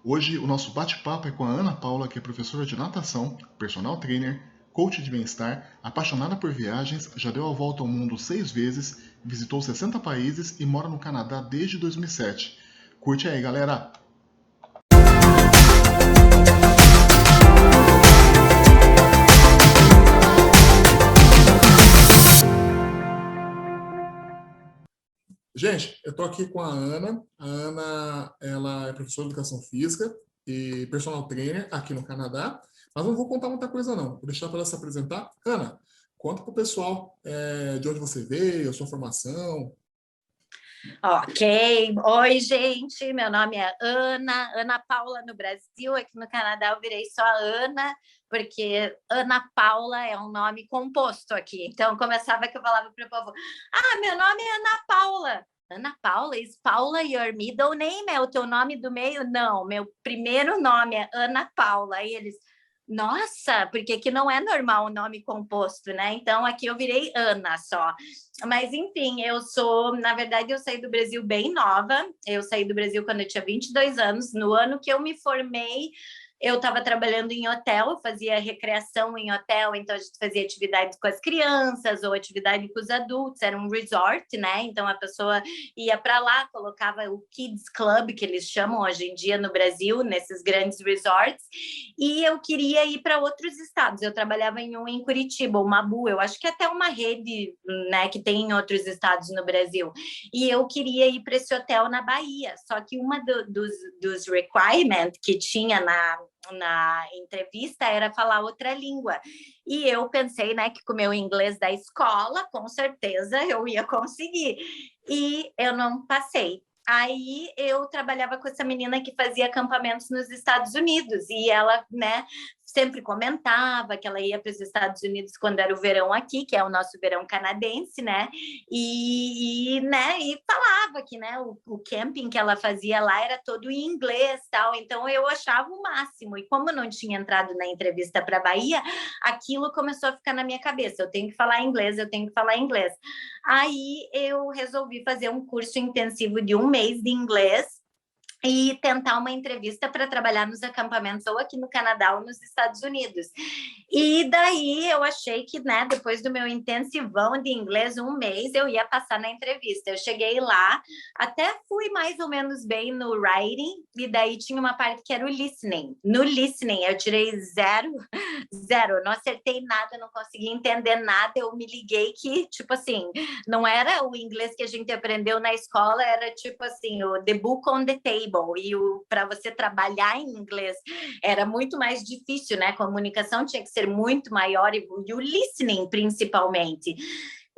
Hoje o nosso bate-papo é com a Ana Paula, que é professora de natação, personal trainer, coach de bem-estar, apaixonada por viagens, já deu a volta ao mundo 6 vezes, visitou 60 países e mora no Canadá desde 2007. Curte aí, galera! Gente, eu tô aqui com a Ana. A Ana, ela é professora de educação física e personal trainer aqui no Canadá. Mas não vou contar muita coisa, não. Vou deixar para ela se apresentar. Ana, conta pro pessoal de onde você veio, a sua formação. Ok. Oi, gente. Meu nome é Ana Paula no Brasil. Aqui no Canadá eu virei só Ana, porque Ana Paula é um nome composto aqui. Então, começava que eu falava para o povo: Ah, meu nome é Ana Paula. Ana Paula, is Paula your middle name? É o teu nome do meio? Não, meu primeiro nome é Ana Paula. Aí eles, nossa, porque aqui não é normal o nome composto, né? Então aqui eu virei Ana só. Mas enfim, na verdade, eu saí do Brasil bem nova. Eu saí do Brasil quando eu tinha 22 anos. No ano que eu me formei, eu estava trabalhando em hotel, fazia recreação em hotel, então a gente fazia atividades com as crianças ou atividade com os adultos, era um resort, né? Então a pessoa ia para lá, colocava o Kids Club, que eles chamam hoje em dia no Brasil, nesses grandes resorts, e eu queria ir para outros estados. Eu trabalhava em um em Curitiba, o Mabu, eu acho que é até uma rede, né, que tem em outros estados no Brasil. E eu queria ir para esse hotel na Bahia, só que uma dos requirements que tinha na entrevista era falar outra língua. E eu pensei, né, que com o meu inglês da escola, com certeza eu ia conseguir. E eu não passei. Aí eu trabalhava com essa menina que fazia acampamentos nos Estados Unidos e ela, né, sempre comentava que ela ia para os Estados Unidos quando era o verão aqui, que é o nosso verão canadense, né? E falava que, né, o camping que ela fazia lá era todo em inglês, tal. Então eu achava o máximo. E como eu não tinha entrado na entrevista para a Bahia, aquilo começou a ficar na minha cabeça. Eu tenho que falar inglês, eu tenho que falar inglês. Aí eu resolvi fazer um curso intensivo de um mês de inglês e tentar uma entrevista para trabalhar nos acampamentos ou aqui no Canadá ou nos Estados Unidos. E daí eu achei que, né, depois do meu intensivão de inglês, um mês, eu ia passar na entrevista. Eu cheguei lá, até fui mais ou menos bem no writing, e daí tinha uma parte que era o listening. No listening, eu tirei zero, zero, não acertei nada, não consegui entender nada, eu me liguei que, tipo assim, não era o inglês que a gente aprendeu na escola, era tipo assim, o the book on the table, e para você trabalhar em inglês era muito mais difícil, né? A comunicação tinha que ser muito maior e o listening principalmente.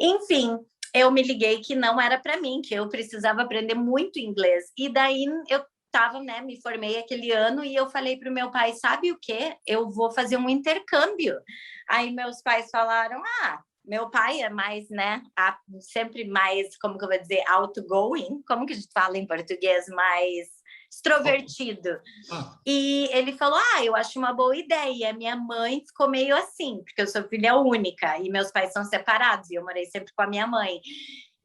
Enfim, eu me liguei que não era para mim, que eu precisava aprender muito inglês. E daí eu tava, né, me formei aquele ano e eu falei para o meu pai, sabe o quê? Eu vou fazer um intercâmbio. Aí meus pais falaram, meu pai é mais, né, sempre mais, como que eu vou dizer, outgoing, como que a gente fala em português, mais extrovertido. Ah, E ele falou, eu acho uma boa ideia. E a minha mãe ficou meio assim, porque eu sou filha única e meus pais são separados e eu morei sempre com a minha mãe.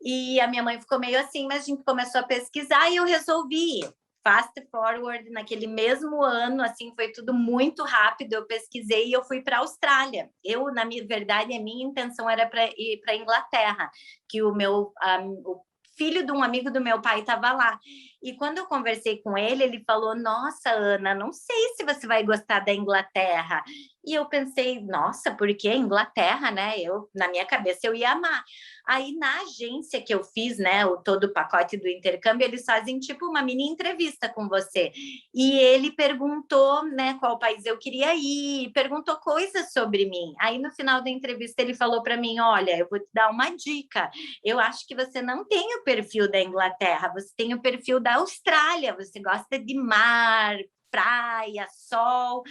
E a minha mãe ficou meio assim, mas a gente começou a pesquisar e eu resolvi ir. Fast forward, naquele mesmo ano, assim, foi tudo muito rápido, eu pesquisei e eu fui para a Austrália. Eu, na minha verdade, a minha intenção era para ir para a Inglaterra, que o filho de um amigo do meu pai estava lá. E quando eu conversei com ele, ele falou, nossa, Ana, não sei se você vai gostar da Inglaterra. E eu pensei, nossa, por que Inglaterra, né? Na minha cabeça, eu ia amar. Aí, na agência que eu fiz, né, todo o pacote do intercâmbio, eles fazem tipo uma mini entrevista com você. E ele perguntou, né, qual país eu queria ir, perguntou coisas sobre mim. Aí, no final da entrevista, ele falou para mim, olha, eu vou te dar uma dica. Eu acho que você não tem o perfil da Inglaterra, você tem o perfil da Austrália, você gosta de mar, praia, sol.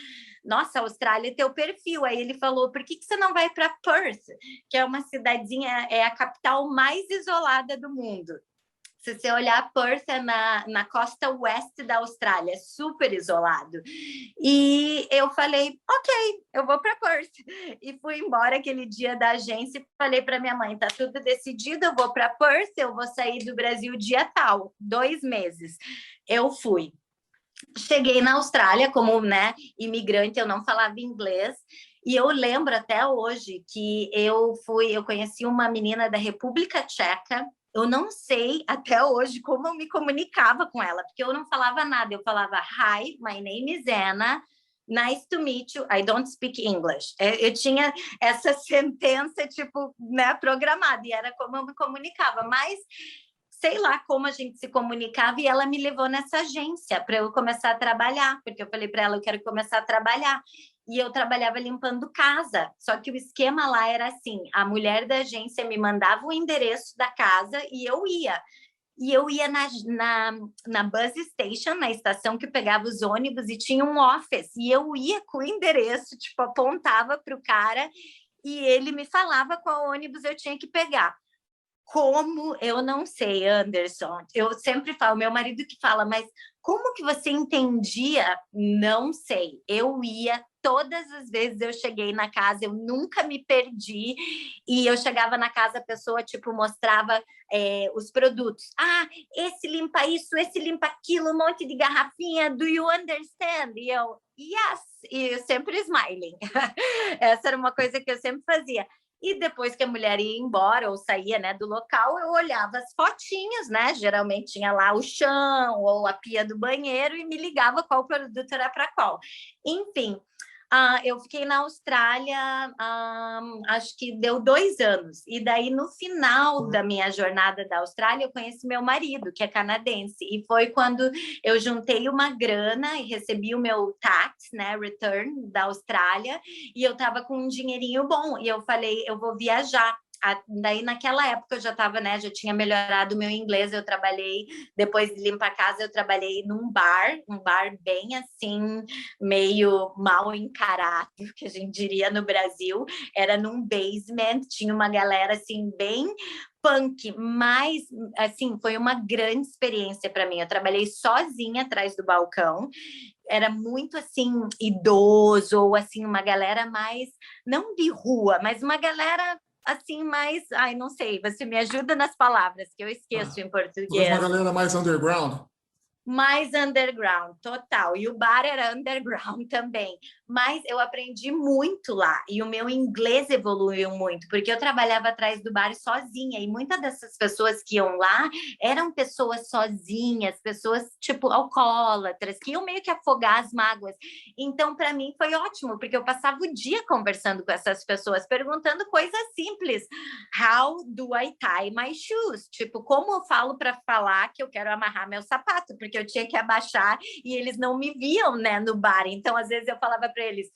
Nossa, a Austrália é teu perfil. Aí ele falou, por que você não vai para Perth, que é uma cidadezinha, é a capital mais isolada do mundo. Se você olhar, Perth é na costa oeste da Austrália, é super isolado. E eu falei, ok, eu vou para Perth. E fui embora aquele dia da agência e falei para minha mãe, tá tudo decidido, eu vou para Perth, eu vou sair do Brasil dia tal, 2 meses. Eu fui. cheguei na Austrália como, né, imigrante, eu não falava inglês. E eu lembro até hoje que eu conheci uma menina da República Tcheca. Eu não sei até hoje como eu me comunicava com ela, porque eu não falava nada. Eu falava, Hi, my name is Anna. Nice to meet you. I don't speak English. Eu tinha essa sentença, tipo, né, programada, e era como eu me comunicava. Mas sei lá como a gente se comunicava, e ela me levou nessa agência para eu começar a trabalhar, porque eu falei para ela, eu quero começar a trabalhar. E eu trabalhava limpando casa. Só que o esquema lá era assim, a mulher da agência me mandava o endereço da casa e eu ia. E eu ia na bus station, na estação que pegava os ônibus, e tinha um office. E eu ia com o endereço, tipo, apontava para o cara, e ele me falava qual ônibus eu tinha que pegar. Como eu não sei, Anderson. Eu sempre falo, meu marido que fala, mas como que você entendia? Não sei. Eu ia todas as vezes, eu cheguei na casa, eu nunca me perdi, e eu chegava na casa, a pessoa tipo mostrava os produtos. Ah, esse limpa isso, esse limpa aquilo, um monte de garrafinha. Do you understand? E eu, yes. E eu sempre smiling. Essa era uma coisa que eu sempre fazia. E depois que a mulher ia embora ou saía, né, do local, eu olhava as fotinhas, né? Geralmente tinha lá o chão ou a pia do banheiro, e me ligava qual produto era para qual. Enfim, eu fiquei na Austrália, acho que deu 2 anos. E daí, no final da minha jornada da Austrália, eu conheci meu marido, que é canadense. E foi quando eu juntei uma grana e recebi o meu tax, né, return da Austrália. E eu estava com um dinheirinho bom. E eu falei, eu vou viajar. Daí naquela época eu já estava, né, já tinha melhorado o meu inglês. Eu trabalhei, depois de limpar a casa, eu trabalhei num bar, um bar bem assim, meio mal encarado, que a gente diria no Brasil. Era num basement, tinha uma galera assim bem punk, mas assim, foi uma grande experiência para mim. Eu trabalhei sozinha atrás do balcão. Era muito assim idoso, ou assim uma galera mais não de rua, mas uma galera assim mais, ai, não sei, você me ajuda nas palavras que eu esqueço Ah, em talvez uma português. galera mais underground. Mais underground, total. E o bar era underground também. Mas eu aprendi muito lá. E o meu inglês evoluiu muito, porque eu trabalhava atrás do bar sozinha. E muitas dessas pessoas que iam lá eram pessoas sozinhas, pessoas tipo alcoólatras, que iam meio que afogar as mágoas. Então, para mim, foi ótimo, porque eu passava o dia conversando com essas pessoas, perguntando coisas simples. How do I tie my shoes? Tipo, como eu falo para falar que eu quero amarrar meu sapato? Porque eu tinha que abaixar e eles não me viam, né, no bar. Então, às vezes eu falava para eles,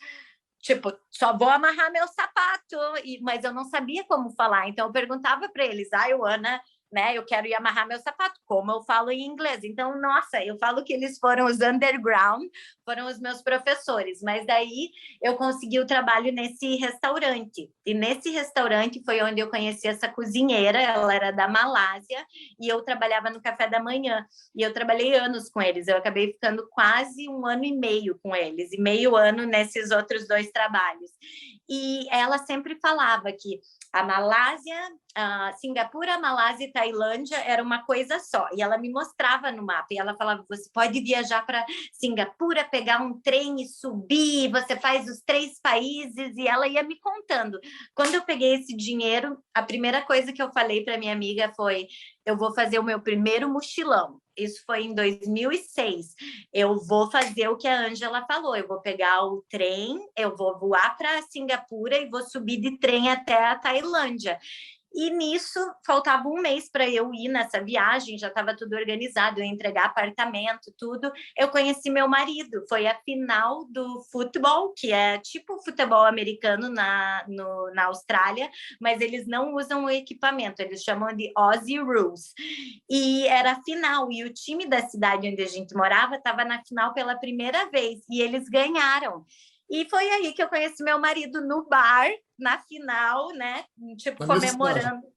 tipo, só vou amarrar meu sapato, mas eu não sabia como falar. Então eu perguntava para eles, Ana, né, eu quero ir amarrar meu sapato, como eu falo em inglês? Então, nossa, eu falo que eles foram os underground, foram os meus professores, mas daí eu consegui o trabalho nesse restaurante. E nesse restaurante foi onde eu conheci essa cozinheira, ela era da Malásia, e eu trabalhava no café da manhã. E eu trabalhei anos com eles, eu acabei ficando quase 1 ano e meio com eles, e meio ano nesses outros 2 trabalhos. E ela sempre falava que a Malásia, a Singapura, a Malásia e Tailândia era uma coisa só. E ela me mostrava no mapa. E ela falava, você pode viajar para Singapura, pegar um trem e subir, você faz os 3 países. E ela ia me contando. Quando eu peguei esse dinheiro, a primeira coisa que eu falei para minha amiga foi, eu vou fazer o meu primeiro mochilão. Isso foi em 2006. Eu vou fazer o que a Ângela falou. Eu vou pegar o trem, eu vou voar para Singapura e vou subir de trem até a Tailândia. E nisso, faltava 1 mês para eu ir nessa viagem, já estava tudo organizado, eu ia entregar apartamento, tudo. Eu conheci meu marido, foi a final do futebol, que é tipo futebol americano na Austrália, mas eles não usam o equipamento, eles chamam de Aussie Rules. E era a final, e o time da cidade onde a gente morava estava na final pela primeira vez, e eles ganharam. E foi aí que eu conheci meu marido no bar, na final, né? Tipo, Na mesma cidade. comemorando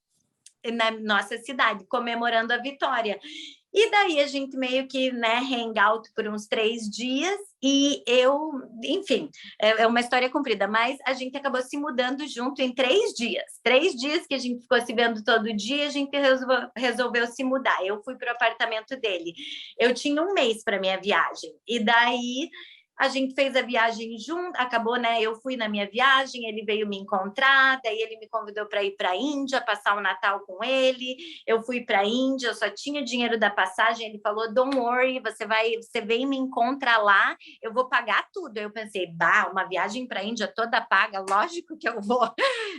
na nossa cidade, comemorando a vitória. E daí a gente meio que, né, hangout por uns 3 dias e eu, enfim, é uma história comprida, mas a gente acabou se mudando junto em 3 dias. 3 dias que a gente ficou se vendo todo dia, a gente resolveu se mudar. Eu fui para o apartamento dele. Eu tinha um mês para minha viagem. E daí a gente fez a viagem junto, acabou, né? Eu fui na minha viagem, ele veio me encontrar, daí ele me convidou para ir para a Índia, passar o Natal com ele. Eu fui para a Índia, eu só tinha o dinheiro da passagem. Ele falou: "Don't worry, você vem e me encontra lá, eu vou pagar tudo". Eu pensei: "Bah, uma viagem para a Índia toda paga, lógico que eu vou".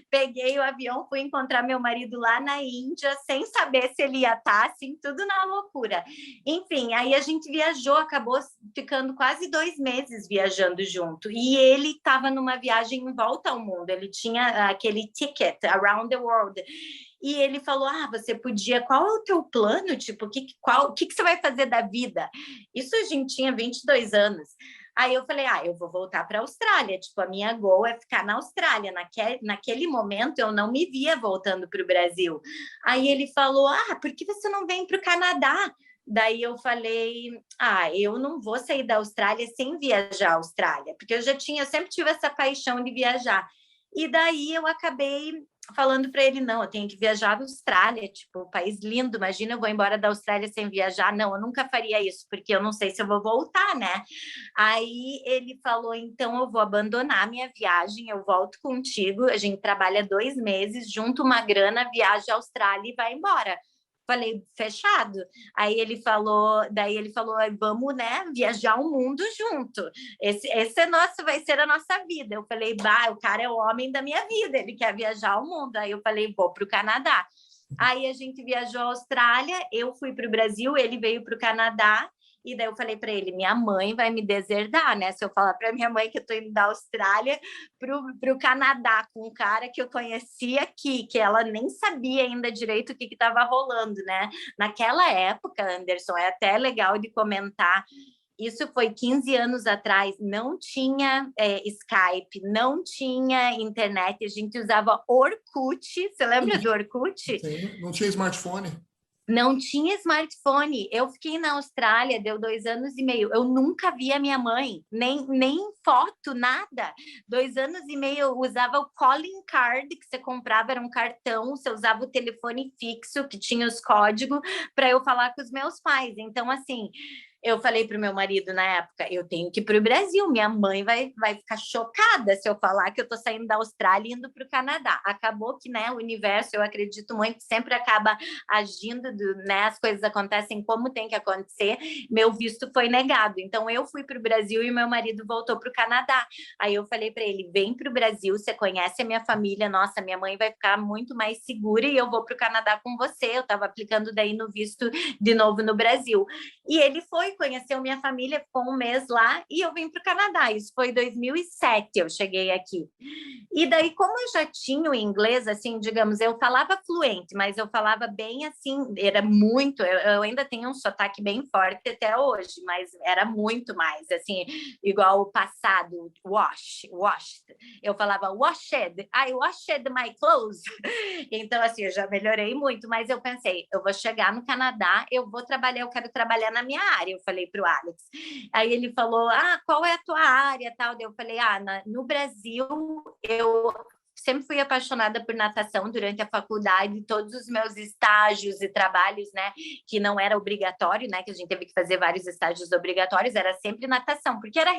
Peguei o avião, fui encontrar meu marido lá na Índia, sem saber se ele ia estar, assim, tudo na loucura. Enfim, aí a gente viajou, acabou ficando quase 2 meses viajando junto. E ele estava numa viagem em volta ao mundo, ele tinha aquele ticket around the world. E ele falou: você podia, qual é o teu plano? Tipo, o que você vai fazer da vida? Isso a gente tinha 22 anos. Aí eu falei: eu vou voltar para a Austrália. Tipo, a minha goal é ficar na Austrália. Naquele momento eu não me via voltando para o Brasil. Aí ele falou: por que você não vem para o Canadá? Daí eu falei: eu não vou sair da Austrália sem viajar à Austrália, porque eu sempre tive essa paixão de viajar. E daí eu acabei falando para ele: não, eu tenho que viajar à Austrália, tipo, um país lindo, imagina eu vou embora da Austrália sem viajar. Não, eu nunca faria isso, porque eu não sei se eu vou voltar, né? Aí ele falou: então eu vou abandonar a minha viagem, eu volto contigo, a gente trabalha 2 meses, junta uma grana, viaja à Austrália e vai embora. Falei: fechado. Daí ele falou: vamos, né, viajar o mundo junto. Esse é nosso, vai ser a nossa vida. Eu falei: o cara é o homem da minha vida, ele quer viajar o mundo. Aí eu falei: vou para o Canadá. Aí a gente viajou à Austrália, eu fui para o Brasil, ele veio para o Canadá. E daí eu falei para ele: minha mãe vai me deserdar, né? Se eu falar para minha mãe que eu estou indo da Austrália para o Canadá com um cara que eu conheci aqui, que ela nem sabia ainda direito o que estava rolando, né? Naquela época, Anderson, é até legal de comentar. Isso foi 15 anos atrás, não tinha Skype, não tinha internet, a gente usava Orkut. Você lembra do Orkut? Sim, não tinha smartphone. Não tinha smartphone. Eu fiquei na Austrália, deu 2 anos e meio. Eu nunca vi a minha mãe, nem foto, nada. 2 anos e meio eu usava o calling card que você comprava, era um cartão, você usava o telefone fixo que tinha os códigos para eu falar com os meus pais. Então, assim, eu falei para o meu marido na época: eu tenho que ir para o Brasil, minha mãe vai ficar chocada se eu falar que eu estou saindo da Austrália e indo para o Canadá. Acabou que, né, o universo, eu acredito muito, sempre acaba agindo, né, as coisas acontecem como tem que acontecer. Meu visto foi negado, então eu fui para o Brasil e meu marido voltou para o Canadá. Aí eu falei para ele: vem para o Brasil, você conhece a minha família, nossa, minha mãe vai ficar muito mais segura e eu vou para o Canadá com você. Eu estava aplicando daí no visto de novo no Brasil. E ele conheceu minha família, ficou um mês lá e eu vim para o Canadá. Isso foi em 2007, eu cheguei aqui. E daí, como eu já tinha o inglês, assim, digamos, eu falava fluente, mas eu falava bem assim, era muito, eu ainda tenho um sotaque bem forte até hoje, mas era muito mais, assim, igual o passado, washed. Eu falava washed, I washed my clothes. Então, assim, eu já melhorei muito, mas eu pensei: eu vou chegar no Canadá, eu vou trabalhar, eu quero trabalhar na minha área. Eu falei para o Alex. Aí ele falou: qual é a tua área, tal? Eu falei: no Brasil eu sempre fui apaixonada por natação durante a faculdade, todos os meus estágios e trabalhos, né, que não era obrigatório, né, que a gente teve que fazer vários estágios obrigatórios, era sempre natação, porque era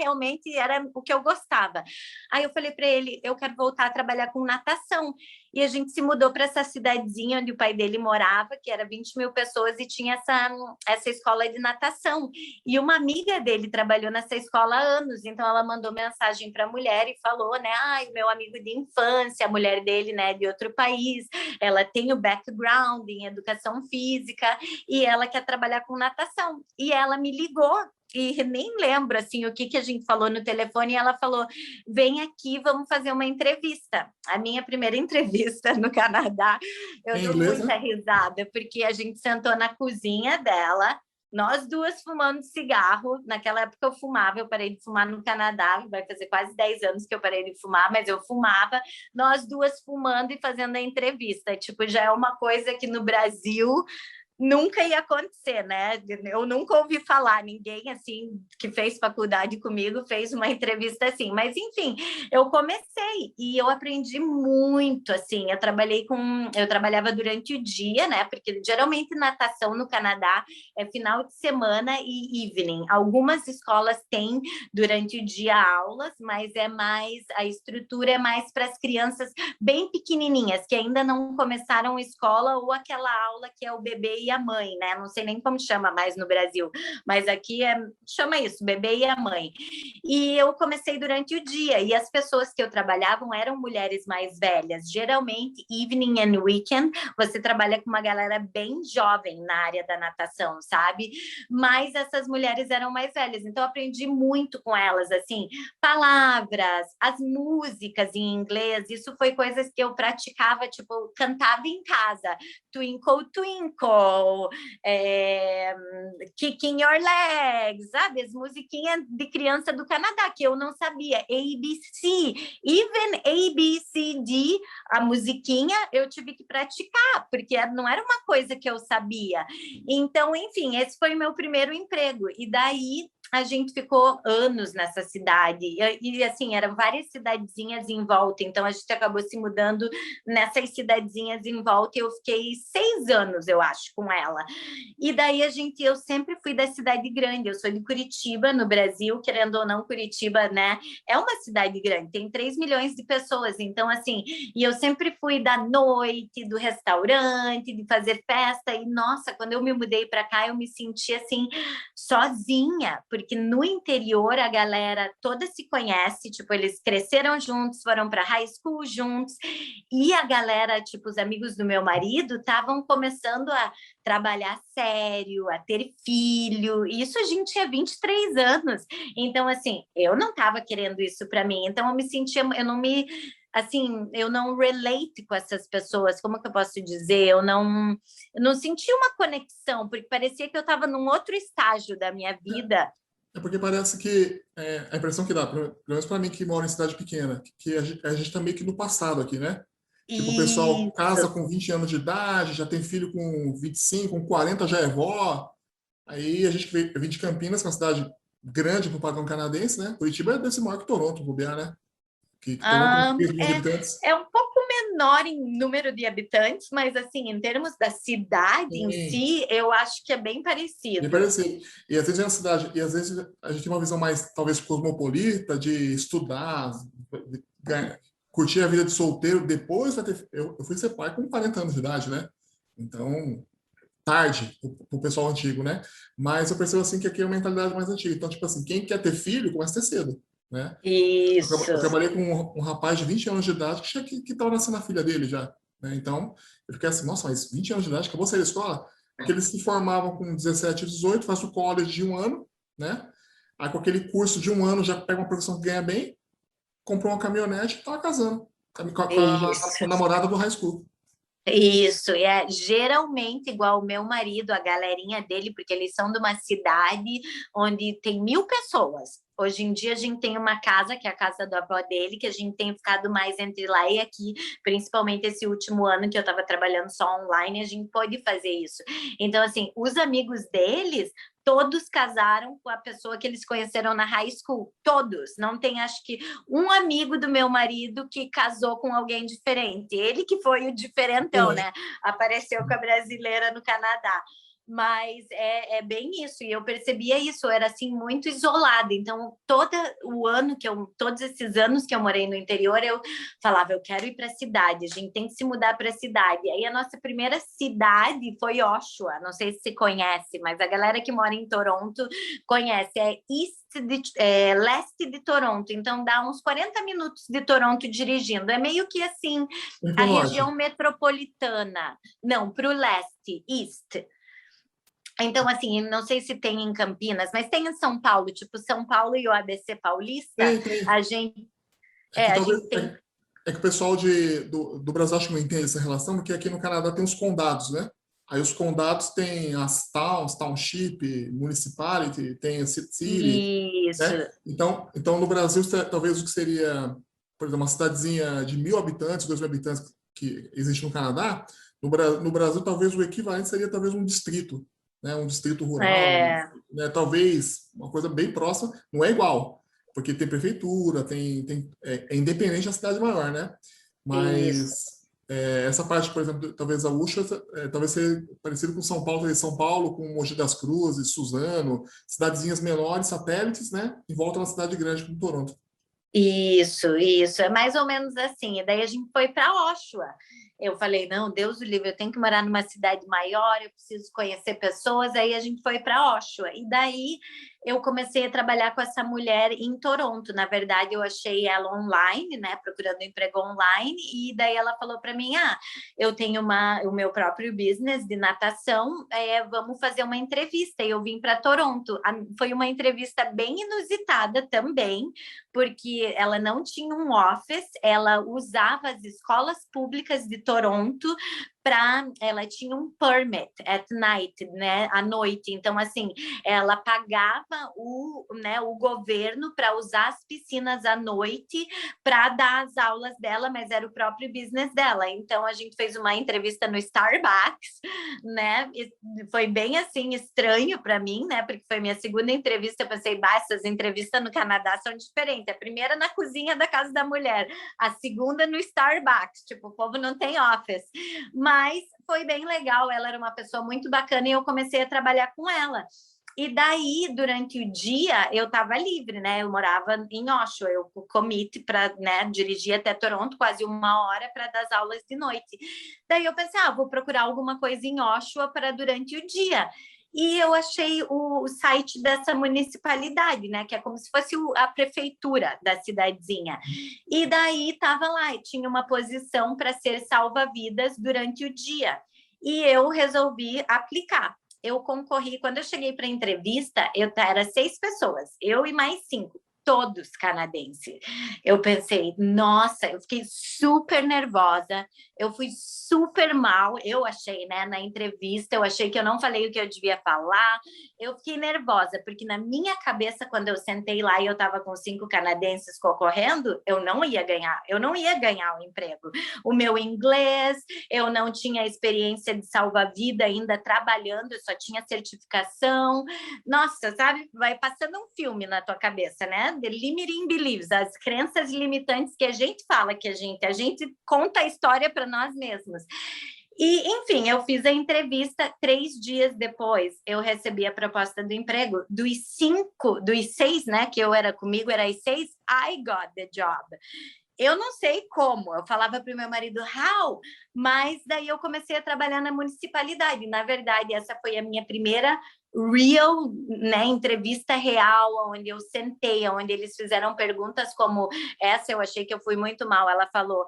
o que eu gostava. Aí eu falei para ele: eu quero voltar a trabalhar com natação. E a gente se mudou para essa cidadezinha onde o pai dele morava, que era 20 mil pessoas, e tinha essa escola de natação. E uma amiga dele trabalhou nessa escola há anos, então ela mandou mensagem para a mulher e falou, né: meu amigo de infância, a mulher dele, né, de outro país, ela tem o background em educação física e ela quer trabalhar com natação. E ela me ligou. E nem lembro assim o que a gente falou no telefone, e ela falou: vem aqui, vamos fazer uma entrevista. A minha primeira entrevista no Canadá, eu dou inglês, muita né? risada, porque a gente sentou na cozinha dela, nós duas fumando cigarro. Naquela época eu fumava, eu parei de fumar no Canadá, vai fazer quase 10 anos que eu parei de fumar, mas eu fumava, nós duas fumando e fazendo a entrevista. Tipo, já é uma coisa que no Brasil nunca ia acontecer, né? Eu nunca ouvi falar, ninguém assim que fez faculdade comigo fez uma entrevista assim, mas enfim, eu comecei e eu aprendi muito, assim, eu trabalhava durante o dia, né? Porque geralmente natação no Canadá é final de semana e evening. Algumas escolas têm durante o dia aulas, mas a estrutura é mais para as crianças bem pequenininhas, que ainda não começaram a escola, ou aquela aula que é o bebê e a mãe, né? Não sei nem como chama mais no Brasil, mas aqui chama isso, bebê e a mãe. E eu comecei durante o dia, e as pessoas que eu trabalhava eram mulheres mais velhas, geralmente evening and weekend, você trabalha com uma galera bem jovem na área da natação, sabe? Mas essas mulheres eram mais velhas, então eu aprendi muito com elas, assim, palavras, as músicas em inglês, isso foi coisas que eu praticava, tipo, cantava em casa, Twinkle, Twinkle, Kicking Your Legs, sabe? As musiquinhas de criança do Canadá, que eu não sabia, ABC, even ABCD, a musiquinha, eu tive que praticar, porque não era uma coisa que eu sabia. Então, enfim, esse foi o meu primeiro emprego, e daí a gente ficou anos nessa cidade, e assim, eram várias cidadezinhas em volta, então a gente acabou se mudando nessas cidadezinhas em volta, e eu fiquei 6 anos, eu acho, com ela. E daí eu sempre fui da cidade grande, eu sou de Curitiba, no Brasil, querendo ou não, Curitiba, né, é uma cidade grande, tem 3 milhões de pessoas, então assim, e eu sempre fui da noite, do restaurante, de fazer festa, e nossa, quando eu me mudei para cá, eu me senti assim, sozinha, porque no interior a galera toda se conhece, tipo, eles cresceram juntos, foram para high school juntos, e a galera, tipo, os amigos do meu marido estavam começando a trabalhar sério, a ter filho, e isso a gente tinha 23 anos, então assim, eu não estava querendo isso para mim, então eu me sentia, assim, eu não relate com essas pessoas, como que eu posso dizer? Eu não senti uma conexão, porque parecia que eu estava num outro estágio da minha vida. É porque parece que a impressão que dá, pelo menos para mim que mora em cidade pequena, que a gente tá meio que no passado aqui, né? Tipo, o pessoal casa Isso. com 20 anos de idade, já tem filho com 25, com 40 já é vó. Aí a gente vem de Campinas, que é uma cidade grande para o padrão canadense, né? Curitiba deve ser maior que Toronto, bobear, né? Que Toronto tem 3 milhões de habitantes. É um pouco menor em número de habitantes, mas assim, em termos da cidade em Sim, si, eu acho que é bem bem parecido. parecido. E às vezes é uma cidade, e às vezes a gente tem uma visão mais, talvez, cosmopolita, de estudar, de curtir a vida de solteiro, depois vai ter. Eu fui ser pai com 40 anos de idade, né? Então, tarde, pro pessoal antigo, né? Mas eu percebo assim que aqui é uma mentalidade mais antiga. Então, tipo assim, quem quer ter filho, começa a ter cedo, né? Eu Isso. trabalhei com um rapaz de 20 anos de idade que estava nascendo a filha dele já, né? Então, eu fiquei assim, nossa, mas 20 anos de idade, acabou de sair da escola? Porque eles se formavam com 17, 18, faz o college de um ano, né? Aí com aquele curso de um ano já pega uma profissão que ganha bem, comprou uma caminhonete e estava casando com a Isso. namorada do high school. Isso, é geralmente igual o meu marido, a galerinha dele, porque eles são de uma cidade onde tem 1.000 pessoas. Hoje em dia a gente tem uma casa, que é a casa da avó dele, que a gente tem ficado mais entre lá e aqui, principalmente esse último ano que eu estava trabalhando só online, a gente pôde fazer isso. Então, assim, os amigos deles todos casaram com a pessoa que eles conheceram na high school. Todos. Não tem, acho que, um amigo do meu marido que casou com alguém diferente. Ele que foi o diferentão, né? Apareceu com a brasileira no Canadá. Mas é bem isso, e eu percebia isso, eu era assim muito isolada. Então, todos esses anos que eu morei no interior, eu falava, eu quero ir para a cidade, a gente tem que se mudar para a cidade. Aí a nossa primeira cidade foi Oshawa, não sei se você conhece, mas a galera que mora em Toronto conhece, leste de Toronto, então dá uns 40 minutos de Toronto dirigindo. É meio que assim, E a pro norte. região metropolitana. Não, para o leste, east. Então, assim, não sei se tem em Campinas, mas tem em São Paulo, tipo São Paulo e o ABC Paulista, Tem. a gente, É que a talvez gente tem. é que o pessoal do Brasil acho que não entende essa relação, porque aqui no Canadá tem os condados, né? Aí os condados têm as towns, township, municipality, tem a city, Isso, né? Então no Brasil talvez o que seria, por exemplo, uma cidadezinha de 1.000 habitantes, 2.000 habitantes que existe no Canadá, No Brasil, talvez o equivalente seria talvez um distrito, né? Um distrito rural, É, né? Talvez uma coisa bem próxima, não é igual, porque tem prefeitura, é independente da cidade maior, né? isso. Mas essa parte, por exemplo, talvez a Ucha, talvez seja parecido com São Paulo, São Paulo, com Mogi das Cruzes, Suzano, cidadezinhas menores, satélites, né? Em volta da cidade grande como Toronto. Isso. É mais ou menos assim. E daí a gente foi para Oshawa. Eu falei, não, Deus o livre, eu tenho que morar numa cidade maior, eu preciso conhecer pessoas. Aí a gente foi para Oshawa. E daí eu comecei a trabalhar com essa mulher em Toronto. Na verdade, eu achei ela online, né, procurando emprego online. E daí ela falou para mim, eu tenho o meu próprio business de natação, vamos fazer uma entrevista. E eu vim para Toronto. Foi uma entrevista bem inusitada também, porque ela não tinha um office, ela usava as escolas públicas de Toronto ela tinha um permit at night, né, à noite. Então, assim, ela pagava o governo para usar as piscinas à noite para dar as aulas dela, mas era o próprio business dela. Então, a gente fez uma entrevista no Starbucks, né? E foi bem assim estranho para mim, né? Porque foi minha segunda entrevista. Eu pensei, essas entrevistas no Canadá são diferentes. A primeira na cozinha da casa da mulher, a segunda no Starbucks. Tipo, o povo não tem office. Mas foi bem legal. Ela era uma pessoa muito bacana e eu comecei a trabalhar com ela. E daí, durante o dia, eu estava livre, né? Eu morava em Oshawa, eu commit para, né, dirigir até Toronto, quase 1 hora para dar as aulas de noite. Daí eu pensei, vou procurar alguma coisa em Oshawa para durante o dia. E eu achei o site dessa municipalidade, né? Que é como se fosse a prefeitura da cidadezinha. E daí estava lá, e tinha uma posição para ser salva-vidas durante o dia. E eu resolvi aplicar. Eu concorri, quando eu cheguei para a entrevista, era 6 pessoas, eu e mais 5, todos canadenses. Eu pensei, nossa, eu fiquei super nervosa, eu fui super mal, eu achei, né, na entrevista, eu achei que eu não falei o que eu devia falar, eu fiquei nervosa, porque na minha cabeça, quando eu sentei lá e eu estava com 5 canadenses concorrendo, eu não ia ganhar o emprego. O meu inglês, eu não tinha experiência de salva-vida ainda trabalhando, eu só tinha certificação. Nossa, sabe, vai passando um filme na tua cabeça, né? The limiting beliefs, as crenças limitantes que a gente fala que a gente conta a história para nós mesmos. E, enfim, eu fiz a entrevista 3 dias depois, eu recebi a proposta do emprego. Dos 6, né, que eu era comigo, era as 6, I got the job. Eu não sei como, eu falava para o meu marido, how? Mas daí eu comecei a trabalhar na municipalidade. Na verdade, essa foi a minha primeira real, né, entrevista real, onde eu sentei, onde eles fizeram perguntas como essa, eu achei que eu fui muito mal. Ela falou,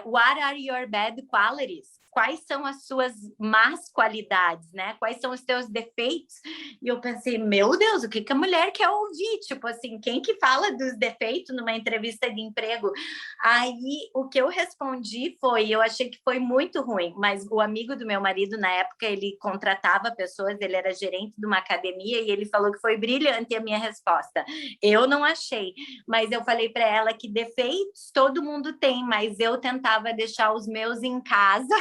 what are your bad qualities? Quais são as suas más qualidades, né? Quais são os teus defeitos? E eu pensei, meu Deus, o que a mulher quer ouvir? Tipo assim, quem que fala dos defeitos numa entrevista de emprego? Aí, o que eu respondi eu achei que foi muito ruim, mas o amigo do meu marido, na época, ele contratava pessoas, ele era gerente de uma academia e ele falou que foi brilhante a minha resposta. Eu não achei, mas eu falei para ela que defeitos todo mundo tem, mas eu tentava deixar os meus em casa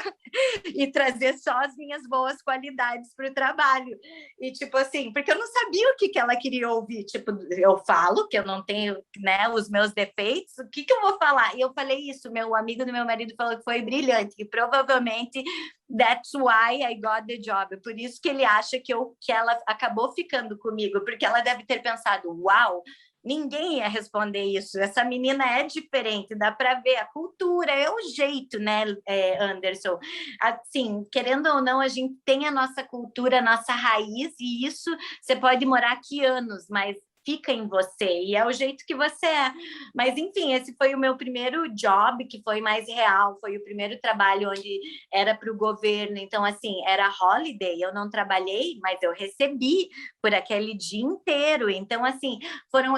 e trazer só as minhas boas qualidades para o trabalho. E, tipo assim, porque eu não sabia o que ela queria ouvir. Tipo, eu falo que eu não tenho, né, os meus defeitos, o que eu vou falar? E eu falei isso, meu amigo do meu marido falou que foi brilhante, que provavelmente that's why I got the job. Por isso que ele acha que ela acabou ficando comigo, porque ela deve ter pensado, uau, ninguém ia responder isso. Essa menina é diferente, dá para ver a cultura, é o jeito, né, Anderson? Assim, querendo ou não, a gente tem a nossa cultura, a nossa raiz, e isso você pode morar aqui anos, mas fica em você, e é o jeito que você é. Mas, enfim, esse foi o meu primeiro job, que foi mais real, foi o primeiro trabalho onde era para o governo, então, assim, era holiday, eu não trabalhei, mas eu recebi por aquele dia inteiro, então, assim,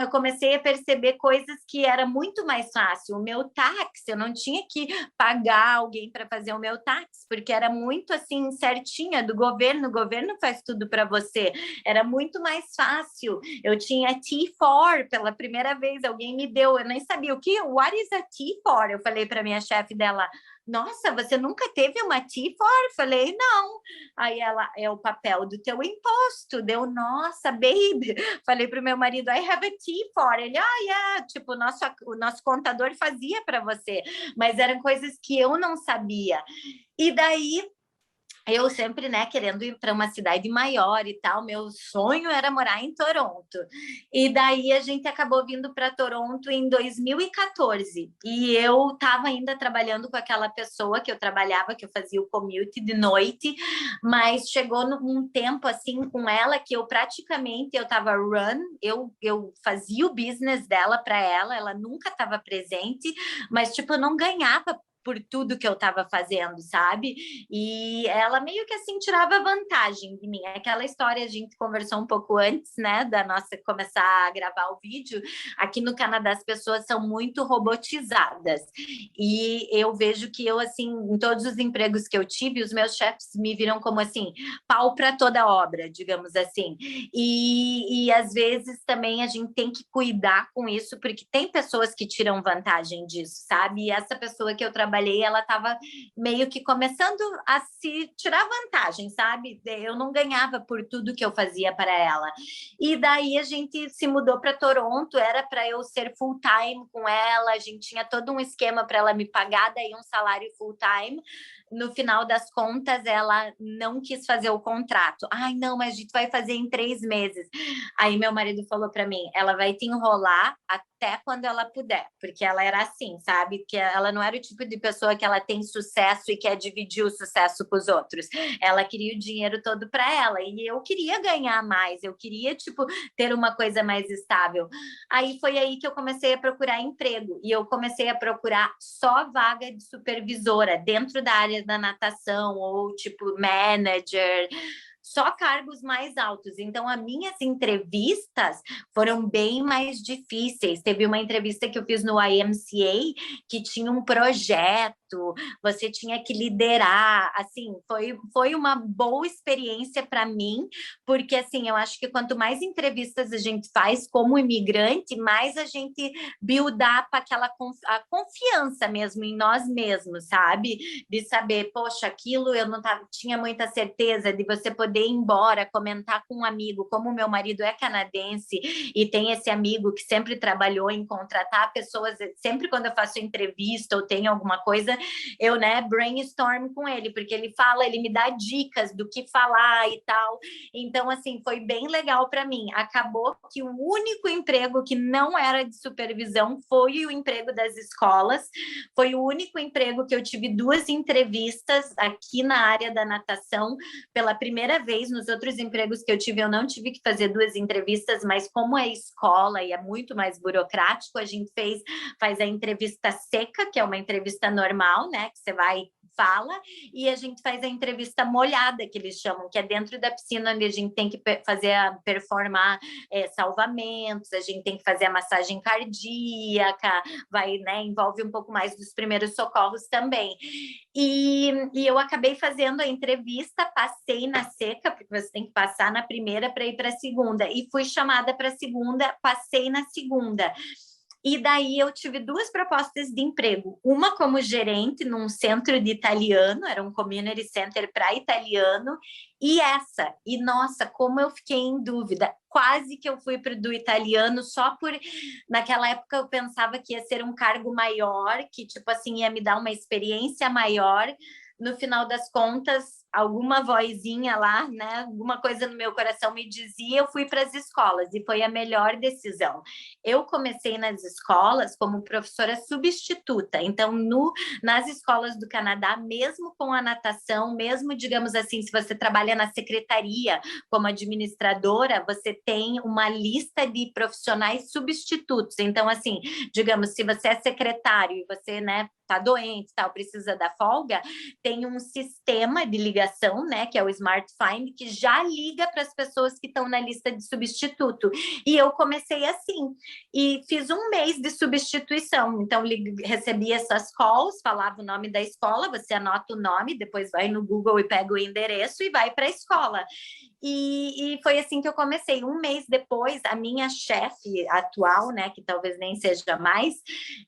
eu comecei a perceber coisas que era muito mais fácil. O meu táxi, eu não tinha que pagar alguém para fazer o meu táxi, porque era muito, assim, certinha do governo, o governo faz tudo para você, era muito mais fácil. Eu tinha T4 pela primeira vez, alguém me deu, eu nem sabia o que, what is a T4? Eu falei para minha chefe dela, nossa, você nunca teve uma T4? Falei, não. Aí ela, é o papel do teu imposto. Deu, nossa, baby. Falei para o meu marido, I have a T4. Ele, yeah. Tipo, o nosso contador fazia para você. Mas eram coisas que eu não sabia. E daí, eu sempre, né, querendo ir para uma cidade maior e tal, meu sonho era morar em Toronto. E daí a gente acabou vindo para Toronto em 2014. E eu estava ainda trabalhando com aquela pessoa que eu trabalhava, que eu fazia o commute de noite, mas chegou num tempo assim com ela que eu praticamente eu estava eu fazia o business dela para ela, ela nunca estava presente, mas tipo, eu não ganhava por tudo que eu estava fazendo, sabe? E ela meio que assim tirava vantagem de mim. Aquela história, a gente conversou um pouco antes, né, da nossa começar a gravar o vídeo. Aqui no Canadá as pessoas são muito robotizadas. E eu vejo que eu, assim, em todos os empregos que eu tive, os meus chefes me viram como assim, pau para toda obra, digamos assim. E às vezes também a gente tem que cuidar com isso, porque tem pessoas que tiram vantagem disso, sabe? E essa pessoa que eu trabalhei, ela estava meio que começando a se tirar vantagem, sabe? Eu não ganhava por tudo que eu fazia para ela. E daí a gente se mudou para Toronto, era para eu ser full time com ela, a gente tinha todo um esquema para ela me pagar daí um salário full time. No final das contas, ela não quis fazer o contrato. Ai, não, mas a gente vai fazer em 3 meses. Aí meu marido falou para mim, ela vai te enrolar até quando ela puder, porque ela era assim, sabe? Que ela não era o tipo de pessoa que ela tem sucesso e quer dividir o sucesso com os outros. Ela queria o dinheiro todo para ela e eu queria ganhar mais, eu queria tipo ter uma coisa mais estável. Aí foi aí que eu comecei a procurar emprego e eu comecei a procurar só vaga de supervisora dentro da área da natação ou tipo manager, só cargos mais altos. Então, as minhas entrevistas foram bem mais difíceis. Teve uma entrevista que eu fiz no IMCA que tinha um projeto, você tinha que liderar. Assim, foi uma boa experiência para mim, porque assim, eu acho que quanto mais entrevistas a gente faz como imigrante, mais a gente build up a confiança mesmo em nós mesmos, sabe? De saber, poxa, aquilo eu não tinha muita certeza, de você poder ir embora, comentar com um amigo, como o meu marido é canadense e tem esse amigo que sempre trabalhou em contratar pessoas, sempre quando eu faço entrevista ou tenho alguma coisa, eu, né, brainstorm com ele, porque ele fala, ele me dá dicas do que falar e tal. Então, assim, foi bem legal para mim. Acabou que o único emprego que não era de supervisão foi o emprego das escolas. Foi o único emprego que eu tive 2 entrevistas aqui na área da natação. Pela primeira vez, nos outros empregos que eu tive, eu não tive que fazer 2 entrevistas, mas como é escola e é muito mais burocrático, a gente faz a entrevista seca, que é uma entrevista normal, né? Que você vai fala, e a gente faz a entrevista molhada, que eles chamam, que é dentro da piscina, onde a gente tem que performar salvamentos, a gente tem que fazer a massagem cardíaca, né, envolve um pouco mais dos primeiros socorros também. E eu acabei fazendo a entrevista, passei na seca, porque você tem que passar na primeira para ir para a segunda, e fui chamada para a segunda, passei na segunda. E daí eu tive 2 propostas de emprego. Uma como gerente num centro de italiano, era um community center para italiano, e essa. E nossa, como eu fiquei em dúvida. Quase que eu fui para do italiano só por... Naquela época eu pensava que ia ser um cargo maior, que tipo assim ia me dar uma experiência maior. No final das contas, alguma vozinha lá, né, alguma coisa no meu coração me dizia, eu fui para as escolas e foi a melhor decisão. Eu comecei nas escolas como professora substituta, então nas escolas do Canadá, mesmo com a natação, mesmo, digamos assim, se você trabalha na secretaria como administradora, você tem uma lista de profissionais substitutos. Então, assim, digamos, se você é secretário e você, né, tá doente, tal, precisa da folga, tem um sistema de ligação, né, que é o Smart Find, que já liga para as pessoas que estão na lista de substituto. E eu comecei assim, e fiz 1 mês de substituição. Então, recebi essas calls, falava o nome da escola, você anota o nome, depois vai no Google e pega o endereço e vai para a escola. E foi assim que eu comecei. Um mês depois, a minha chefe atual, né, que talvez nem seja mais,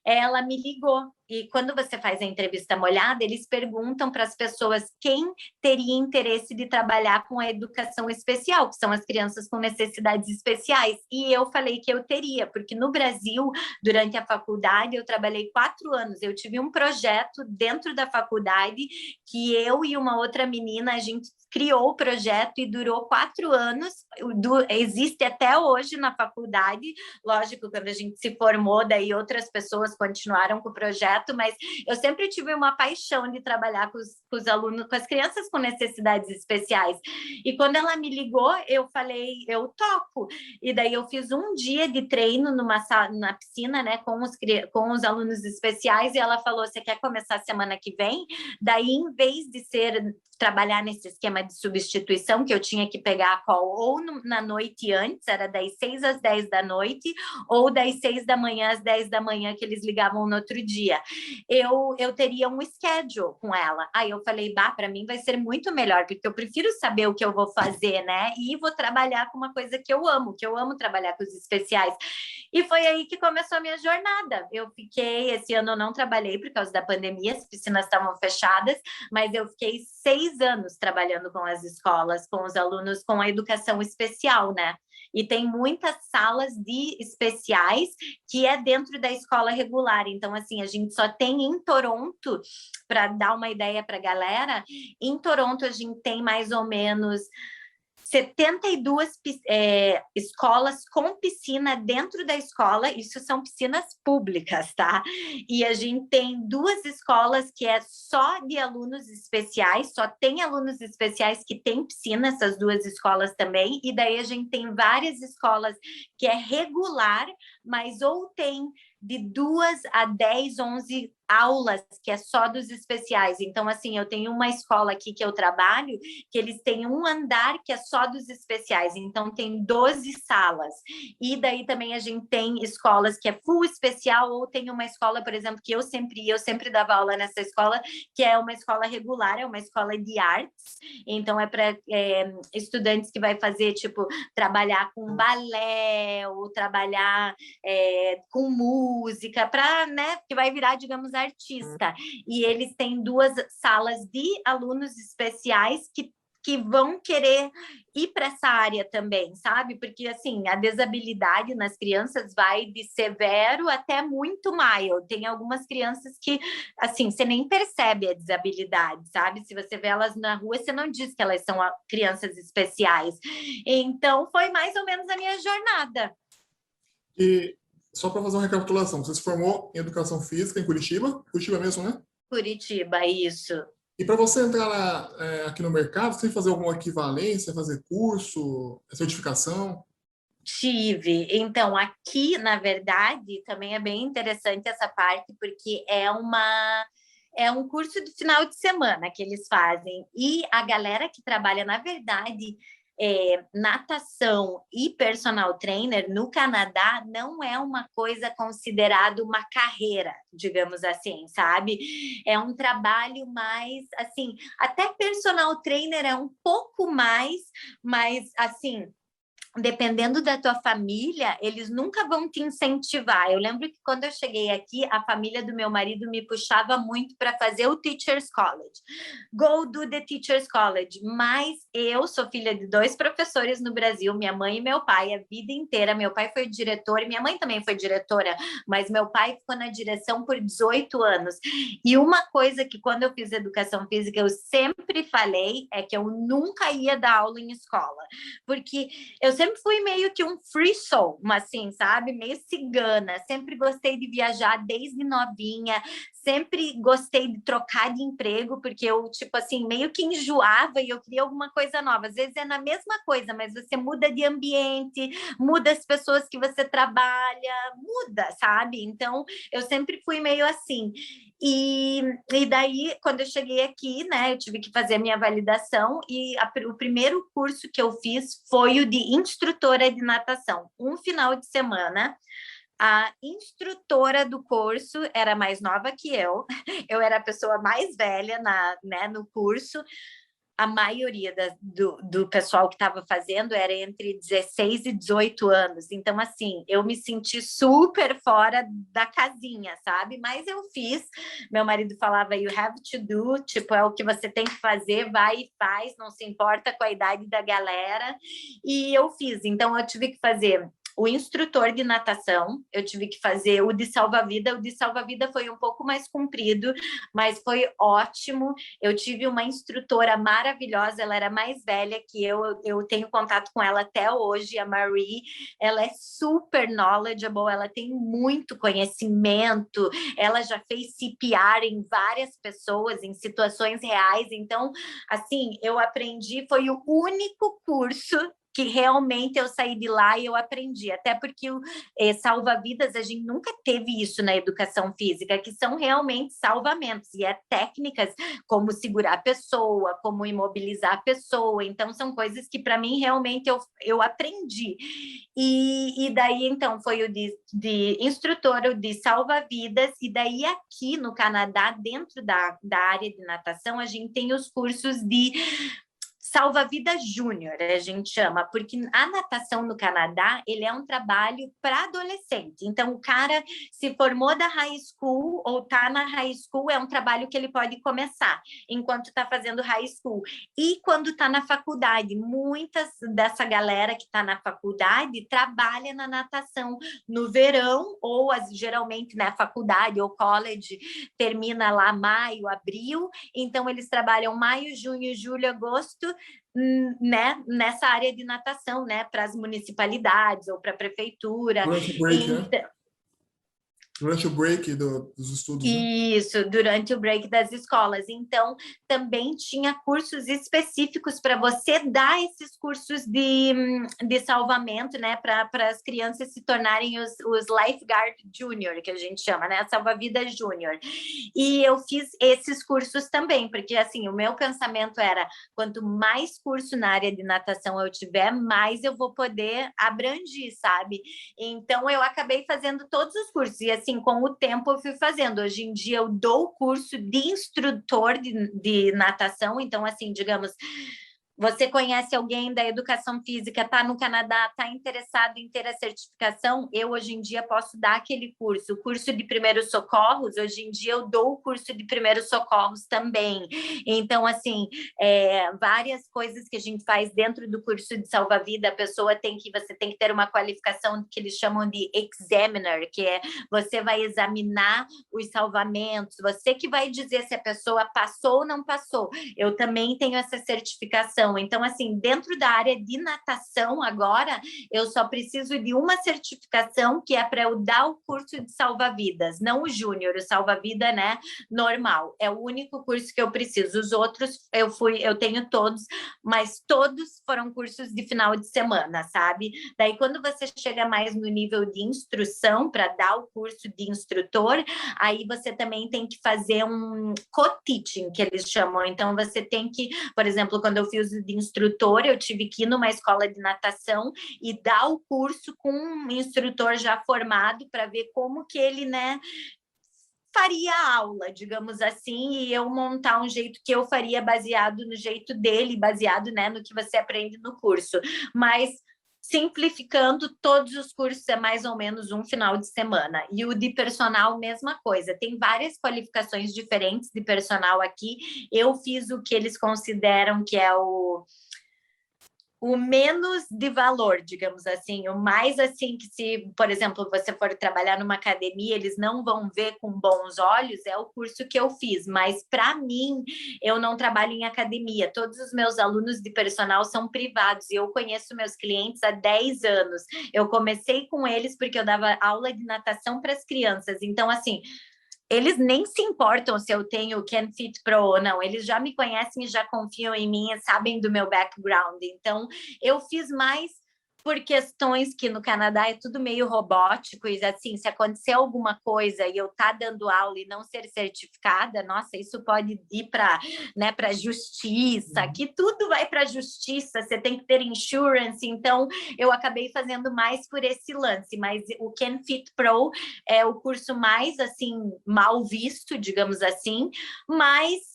ela me ligou. E quando você faz a entrevista molhada, eles perguntam para as pessoas quem teria interesse de trabalhar com a educação especial, que são as crianças com necessidades especiais. E eu falei que eu teria, porque no Brasil, durante a faculdade, eu trabalhei 4 anos. Eu tive um projeto dentro da faculdade que eu e uma outra menina, a gente criou o projeto e durou 4 anos, existe até hoje na faculdade, lógico, quando a gente se formou, daí outras pessoas continuaram com o projeto, mas eu sempre tive uma paixão de trabalhar com os alunos, com as crianças com necessidades especiais, e quando ela me ligou, eu falei, eu topo, e daí eu fiz um dia de treino na piscina, né, com os alunos especiais, e ela falou, você quer começar semana que vem? Daí, em vez de trabalhar nesse esquema de substituição, que eu tinha que pegar a call ou na noite antes, era das 6 às 10 da noite, ou das 6 da manhã às 10 da manhã, que eles ligavam no outro dia. Eu teria um schedule com ela. Aí eu falei, para mim vai ser muito melhor, porque eu prefiro saber o que eu vou fazer, né? E vou trabalhar com uma coisa que eu amo trabalhar com os especiais. E foi aí que começou a minha jornada. Esse ano eu não trabalhei por causa da pandemia, as piscinas estavam fechadas, mas eu fiquei 6 anos trabalhando com as escolas, com os alunos, com a educação especial, né? E tem muitas salas de especiais que é dentro da escola regular. Então, assim, a gente só tem em Toronto, para dar uma ideia para a galera, em Toronto a gente tem mais ou menos 72 escolas com piscina dentro da escola, isso são piscinas públicas, tá? E a gente tem 2 escolas que é só de alunos especiais, só tem alunos especiais que têm piscina, essas 2 escolas também, e daí a gente tem várias escolas que é regular, mas ou tem de 2 a 10, 11 aulas, que é só dos especiais. Então, assim, eu tenho uma escola aqui que eu trabalho, que eles têm um andar que é só dos especiais. Então, tem 12 salas. E daí também a gente tem escolas que é full especial, ou tem uma escola, por exemplo, que eu sempre dava aula nessa escola, que é uma escola regular, é uma escola de artes. Então, é para estudantes que vai fazer, tipo, trabalhar com balé, ou trabalhar com música, para, né, que vai virar, digamos, artista. E eles têm 2 salas de alunos especiais que vão querer ir para essa área também, sabe? Porque, assim, a desabilidade nas crianças vai de severo até muito mild. Tem algumas crianças que, assim, você nem percebe a desabilidade, sabe? Se você vê elas na rua, você não diz que elas são crianças especiais. Então, foi mais ou menos a minha jornada. E só para fazer uma recapitulação, você se formou em Educação Física em Curitiba? Curitiba mesmo, né? Curitiba, isso. E para você entrar aqui no mercado, você tem que fazer alguma equivalência, fazer curso, certificação? Tive. Então, aqui, na verdade, também é bem interessante essa parte, porque é um curso de final de semana que eles fazem. E a galera que trabalha, na verdade, natação e personal trainer no Canadá não é uma coisa considerada uma carreira, digamos assim, sabe? É um trabalho mais, assim, até personal trainer é um pouco mais, mas, assim, dependendo da tua família, eles nunca vão te incentivar. Eu lembro que quando eu cheguei aqui, a família do meu marido me puxava muito para fazer o Teachers College. Go do the Teachers College. Mas eu sou filha de 2 professores no Brasil, minha mãe e meu pai, a vida inteira. Meu pai foi diretor, e minha mãe também foi diretora, mas meu pai ficou na direção por 18 anos. E uma coisa que quando eu fiz educação física, eu sempre falei, é que eu nunca ia dar aula em escola. Porque eu sempre fui meio que um free soul, assim, sabe? Meio cigana. Sempre gostei de viajar desde novinha. Sempre gostei de trocar de emprego, porque eu, tipo assim, meio que enjoava e eu queria alguma coisa nova. Às vezes é na mesma coisa, mas você muda de ambiente, muda as pessoas que você trabalha, muda, sabe? Então, eu sempre fui meio assim. E daí, quando eu cheguei aqui, né, eu tive que fazer a minha validação e o primeiro curso que eu fiz foi o de instrutora de natação. Um final de semana, a instrutora do curso era mais nova que eu era a pessoa mais velha no curso. a maioria do pessoal que estava fazendo era entre 16 e 18 anos. Então, assim, eu me senti super fora da casinha, sabe? Mas eu fiz. Meu marido falava, you have to do, tipo, é o que você tem que fazer, vai e faz, não se importa com a idade da galera. E eu fiz. Então, eu tive que fazer o instrutor de natação, eu tive que fazer o de salva-vida. O de salva-vida foi um pouco mais comprido, mas foi ótimo. Eu tive uma instrutora maravilhosa, ela era mais velha que eu tenho contato com ela até hoje, a Marie. Ela é super knowledgeable, ela tem muito conhecimento, ela já fez CPR em várias pessoas, em situações reais. Então, assim, eu aprendi, foi o único curso que realmente eu saí de lá e eu aprendi, até porque o salva-vidas, a gente nunca teve isso na educação física, que são realmente salvamentos, e é técnicas como segurar a pessoa, como imobilizar a pessoa. Então, são coisas que para mim realmente eu aprendi. E daí, então, foi o de instrutor, o de salva-vidas, e daí aqui no Canadá, dentro da área de natação, a gente tem os cursos de salva-vidas júnior, a gente chama, porque a natação no Canadá, ele é um trabalho para adolescente. Então, o cara se formou da high school ou está na high school, é um trabalho que ele pode começar enquanto está fazendo high school. E quando está na faculdade, muitas dessa galera que está na faculdade trabalha na natação no verão, ou geralmente na faculdade ou college termina lá maio, abril. Então, eles trabalham maio, junho, julho, agosto, né, nessa área de natação, né, para as municipalidades ou para a prefeitura. Durante o break, então, né? Durante o break dos estudos, né? Isso, durante o break das escolas. Então, também tinha cursos específicos para você dar esses cursos de salvamento, né? Para as crianças se tornarem os lifeguard junior, que a gente chama, né? Salva-vidas júnior. E eu fiz esses cursos também, porque, assim, o meu pensamento era, quanto mais curso na área de natação eu tiver, mais eu vou poder abranger, sabe? Então, eu acabei fazendo todos os cursos. E, assim, com o tempo eu fui fazendo. Hoje em dia eu dou curso de instrutor de natação. Então, assim, digamos, você conhece alguém da educação física, está no Canadá, está interessado em ter a certificação, eu hoje em dia posso dar aquele curso. O curso de primeiros socorros, hoje em dia eu dou o curso de primeiros socorros também. Então, assim, várias coisas que a gente faz dentro do curso de salva-vida, você tem que ter uma qualificação que eles chamam de examiner, que é você vai examinar os salvamentos, você que vai dizer se a pessoa passou ou não passou. Eu também tenho essa certificação. Então, assim, dentro da área de natação agora, eu só preciso de uma certificação que é para eu dar o curso de salva-vidas, não o júnior, o salva-vida, né, normal. É o único curso que eu preciso. Os outros eu tenho todos, mas todos foram cursos de final de semana, sabe? Daí, quando você chega mais no nível de instrução para dar o curso de instrutor, aí você também tem que fazer um co-teaching, que eles chamam. Então, você tem que, por exemplo, quando eu fiz de instrutor, eu tive que ir numa escola de natação e dar o curso com um instrutor já formado para ver como que ele, né, faria a aula, digamos assim, e eu montar um jeito que eu faria baseado no jeito dele, baseado, né, no que você aprende no curso. Mas simplificando, todos os cursos é mais ou menos um final de semana. E o de personal, mesma coisa. Tem várias qualificações diferentes de personal aqui. Eu fiz o que eles consideram que é o menos de valor, digamos assim, o mais assim que se, por exemplo, você for trabalhar numa academia, eles não vão ver com bons olhos, é o curso que eu fiz, mas para mim, eu não trabalho em academia, todos os meus alunos de personal são privados e eu conheço meus clientes há 10 anos, eu comecei com eles porque eu dava aula de natação para as crianças, então assim, eles nem se importam se eu tenho o Can Fit Pro ou não, eles já me conhecem e já confiam em mim, sabem do meu background. Então, eu fiz mais por questões que no Canadá é tudo meio robótico, e assim, se acontecer alguma coisa e eu estar dando aula e não ser certificada, nossa, isso pode ir para, né, para justiça, que tudo vai para justiça, você tem que ter insurance, então eu acabei fazendo mais por esse lance, mas o Can Fit Pro é o curso mais, assim, mal visto, digamos assim, mas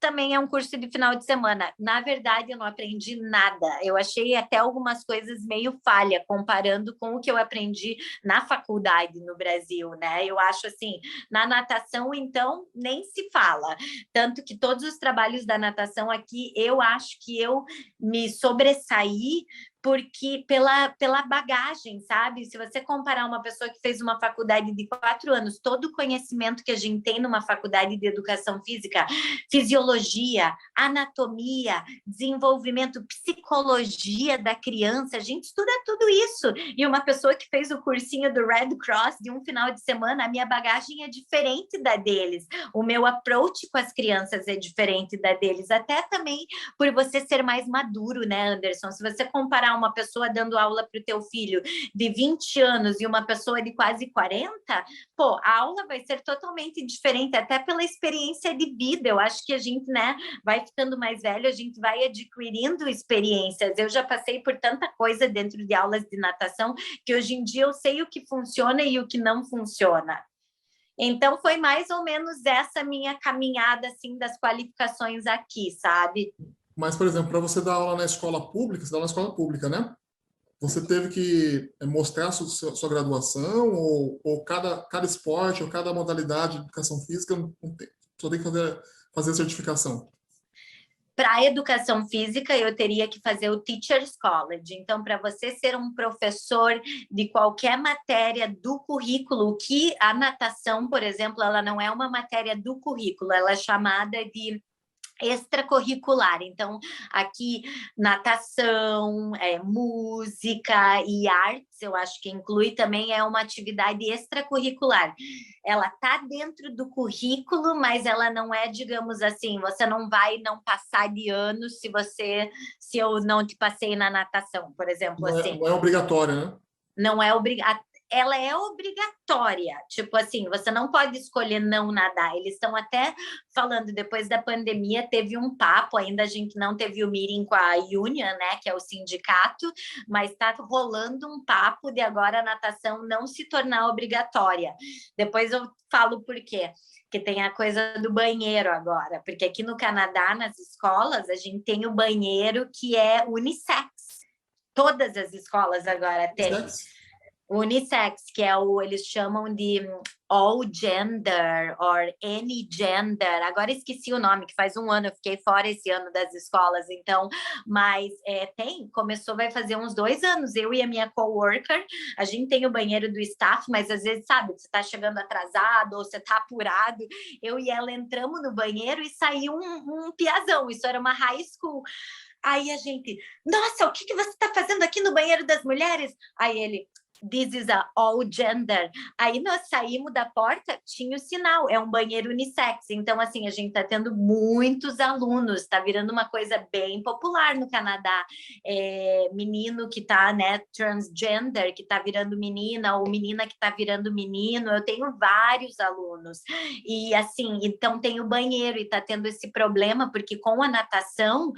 também é um curso de final de semana. Na verdade, eu não aprendi nada. Eu achei até algumas coisas meio falha, comparando com o que eu aprendi na faculdade no Brasil, né? Eu acho assim, na natação, então, nem se fala. Tanto que todos os trabalhos da natação aqui, eu acho que eu me sobressaí porque pela bagagem, sabe? Se você comparar uma pessoa que fez uma faculdade de 4 anos, todo o conhecimento que a gente tem numa faculdade de educação física, fisiologia, anatomia, desenvolvimento, psicologia da criança, a gente estuda tudo isso. E uma pessoa que fez o cursinho do Red Cross de um final de semana, a minha bagagem é diferente da deles. O meu approach com as crianças é diferente da deles, até também por você ser mais maduro, né, Anderson? Se você comparar uma pessoa dando aula para o teu filho de 20 anos e uma pessoa de quase 40, pô, a aula vai ser totalmente diferente, até pela experiência de vida. Eu acho que a gente, né, vai ficando mais velho, a gente vai adquirindo experiências. Eu já passei por tanta coisa dentro de aulas de natação que hoje em dia eu sei o que funciona e o que não funciona. Então, foi mais ou menos essa minha caminhada, assim, das qualificações aqui, sabe? Mas, por exemplo, para você dar aula na escola pública, você dá aula na escola pública, né? Você teve que mostrar sua graduação ou cada esporte ou cada modalidade de educação física só tem que fazer a certificação? Para a educação física, eu teria que fazer o Teachers College. Então, para você ser um professor de qualquer matéria do currículo, que a natação, por exemplo, ela não é uma matéria do currículo, ela é chamada de extracurricular. Então, aqui, natação, música e artes, eu acho que inclui também, é uma atividade extracurricular. Ela está dentro do currículo, mas ela não é, digamos assim, você não vai não passar de ano se eu não te passei na natação, por exemplo, assim. Não é obrigatório, né? Não é obrigado. Ela é obrigatória, tipo assim, você não pode escolher não nadar. Eles estão até falando, depois da pandemia, teve um papo, ainda a gente não teve o meeting com a Union, né, que é o sindicato, mas está rolando um papo de agora a natação não se tornar obrigatória. Depois eu falo por quê. Que tem a coisa do banheiro agora, porque aqui no Canadá, nas escolas, a gente tem o banheiro que é unissex. Todas as escolas agora têm. Unissex, que é eles chamam de all gender or any gender. Agora esqueci o nome, que faz um ano, eu fiquei fora esse ano das escolas, então, mas vai fazer uns 2 anos, eu e a minha coworker, a gente tem o banheiro do staff, mas às vezes, sabe, você tá chegando atrasado ou você tá apurado, eu e ela entramos no banheiro e saiu um piazão, isso era uma high school. Aí a gente, nossa, o que você está fazendo aqui no banheiro das mulheres? Aí ele, this is a all gender. Aí nós saímos da porta, tinha o sinal, é um banheiro unissex. Então, assim, a gente está tendo muitos alunos, está virando uma coisa bem popular no Canadá. Menino que está, né, transgender, que está virando menina, ou menina que está virando menino. Eu tenho vários alunos. E, assim, então tem o banheiro e está tendo esse problema, porque com a natação,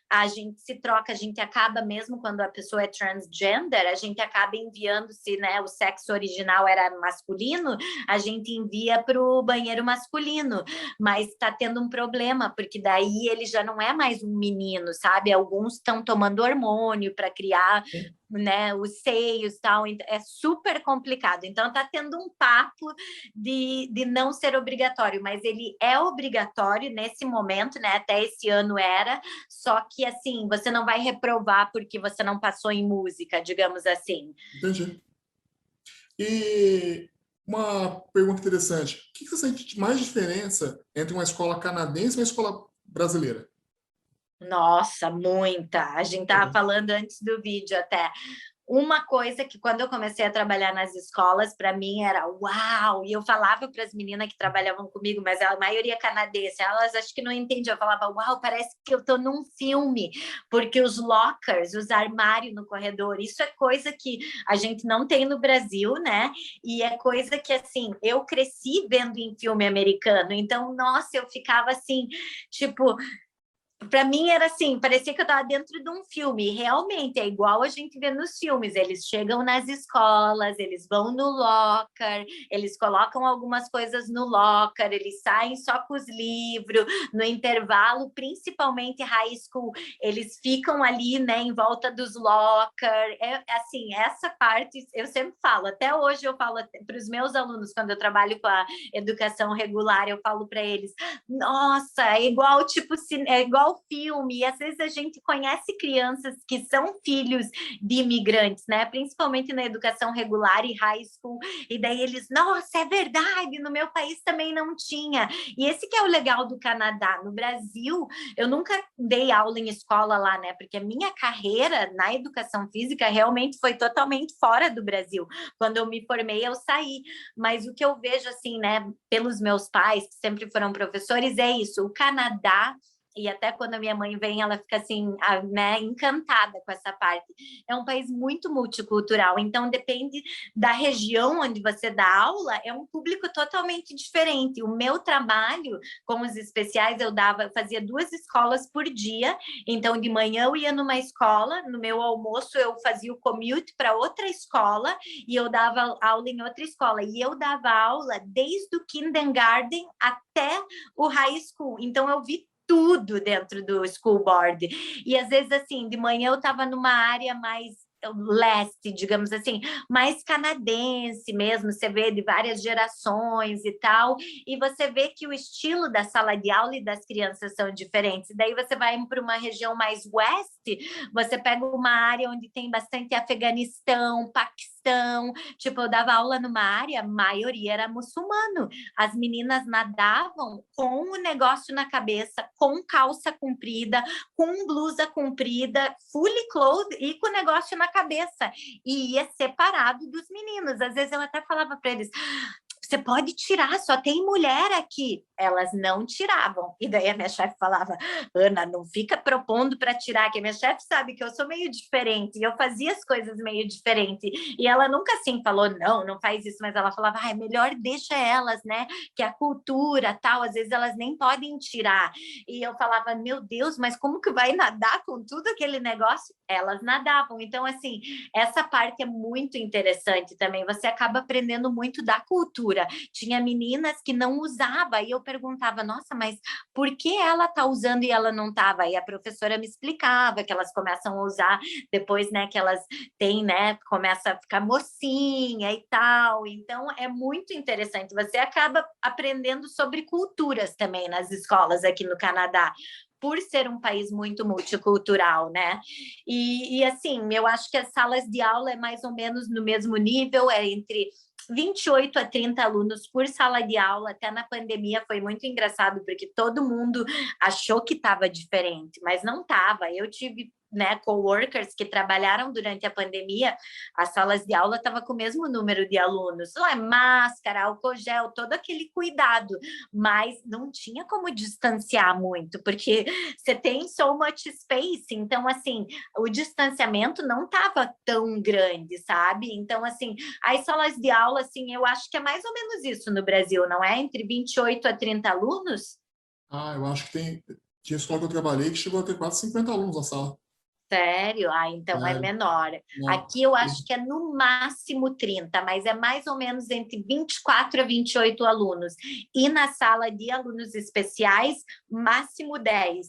a gente se troca, a gente acaba, mesmo quando a pessoa é transgender, a gente acaba enviando, se, né, o sexo original era masculino, a gente envia para o banheiro masculino, mas está tendo um problema, porque daí ele já não é mais um menino, sabe? Alguns estão tomando hormônio para criar, né, os seios e tal, é super complicado. Então está tendo um papo de não ser obrigatório, mas ele é obrigatório nesse momento, né? Até esse ano era, só que assim, você não vai reprovar porque você não passou em música, digamos assim. Entendi. E uma pergunta interessante: o que você sente mais diferença entre uma escola canadense e uma escola brasileira? Nossa, muita. A gente estava falando antes do vídeo até. Uma coisa que quando eu comecei a trabalhar nas escolas, para mim era uau! E eu falava para as meninas que trabalhavam comigo, mas a maioria canadense, elas acho que não entendiam. Eu falava, uau, parece que eu estou num filme, porque os lockers, os armários no corredor, isso é coisa que a gente não tem no Brasil, né? E é coisa que, assim, eu cresci vendo em filme americano. Então, nossa, eu ficava assim, tipo, Para mim era assim, parecia que eu estava dentro de um filme. Realmente é igual a gente vê nos filmes. Eles chegam nas escolas, eles vão no locker, eles colocam algumas coisas no locker, eles saem só com os livros. No intervalo, principalmente high school, eles ficam ali, né, em volta dos locker. É assim, essa parte eu sempre falo. Até hoje eu falo para os meus alunos quando eu trabalho com a educação regular, eu falo para eles: nossa, é igual tipo, é igual filme, e às vezes a gente conhece crianças que são filhos de imigrantes, né? Principalmente na educação regular e high school, e daí eles, nossa, é verdade, no meu país também não tinha. E esse que é o legal do Canadá. No Brasil, eu nunca dei aula em escola lá, né? Porque a minha carreira na educação física realmente foi totalmente fora do Brasil. Quando eu me formei, eu saí. Mas o que eu vejo, assim, né, pelos meus pais, que sempre foram professores, é isso. O Canadá, e até quando a minha mãe vem, ela fica assim, né, encantada com essa parte. É um país muito multicultural, então depende da região onde você dá aula, é um público totalmente diferente. O meu trabalho com os especiais, eu fazia 2 escolas por dia, então de manhã eu ia numa escola, no meu almoço eu fazia o commute para outra escola e eu dava aula em outra escola. E eu dava aula desde o kindergarten até o high school, então eu vi tudo dentro do school board. E às vezes, assim, de manhã eu estava numa área mais leste, digamos assim, mais canadense mesmo, você vê de várias gerações e tal, e você vê que o estilo da sala de aula e das crianças são diferentes. Daí você vai para uma região mais oeste, você pega uma área onde tem bastante Afeganistão, Paquistão, tipo, eu dava aula numa área, a maioria era muçulmano, as meninas nadavam com o negócio na cabeça, com calça comprida, com blusa comprida, fully clothed e com o negócio na cabeça. E ia separado dos meninos. Às vezes eu até falava para eles: você pode tirar, só tem mulher aqui. Elas não tiravam. E daí a minha chefe falava: Ana, não fica propondo para tirar, que a minha chefe sabe que eu sou meio diferente, e eu fazia as coisas meio diferente. E ela nunca assim falou: não, não faz isso, mas ela falava: é melhor deixa elas, né? Que a cultura, tal, às vezes elas nem podem tirar. E eu falava: meu Deus, mas como que vai nadar com tudo aquele negócio? Elas nadavam. Então, assim, essa parte é muito interessante também. Você acaba aprendendo muito da cultura. Tinha meninas que não usavam, e eu perguntava: nossa, mas por que ela tá usando e ela não tava? E a professora me explicava que elas começam a usar depois, né, que elas têm, né, começa a ficar mocinha e tal. Então, é muito interessante. Você acaba aprendendo sobre culturas também nas escolas aqui no Canadá, por ser um país muito multicultural, né? E assim, eu acho que as salas de aula é mais ou menos no mesmo nível, é entre 28 a 30 alunos por sala de aula. Até na pandemia foi muito engraçado, porque todo mundo achou que estava diferente, mas não estava. Eu tive, né, coworkers que trabalharam durante a pandemia, as salas de aula estavam com o mesmo número de alunos. Não é máscara, álcool gel, todo aquele cuidado, mas não tinha como distanciar muito, porque você tem so much space, então, assim, o distanciamento não estava tão grande, sabe? Então, assim, as salas de aula, assim, eu acho que é mais ou menos isso no Brasil, não é? Entre 28 a 30 alunos? Ah, eu acho que tinha escola que eu trabalhei que chegou a ter quase 50 alunos na sala. Sério? Ah, então é Sério. menor. Não. Aqui eu acho que é no máximo 30, mas é mais ou menos entre 24 a 28 alunos. E na sala de alunos especiais, máximo 10.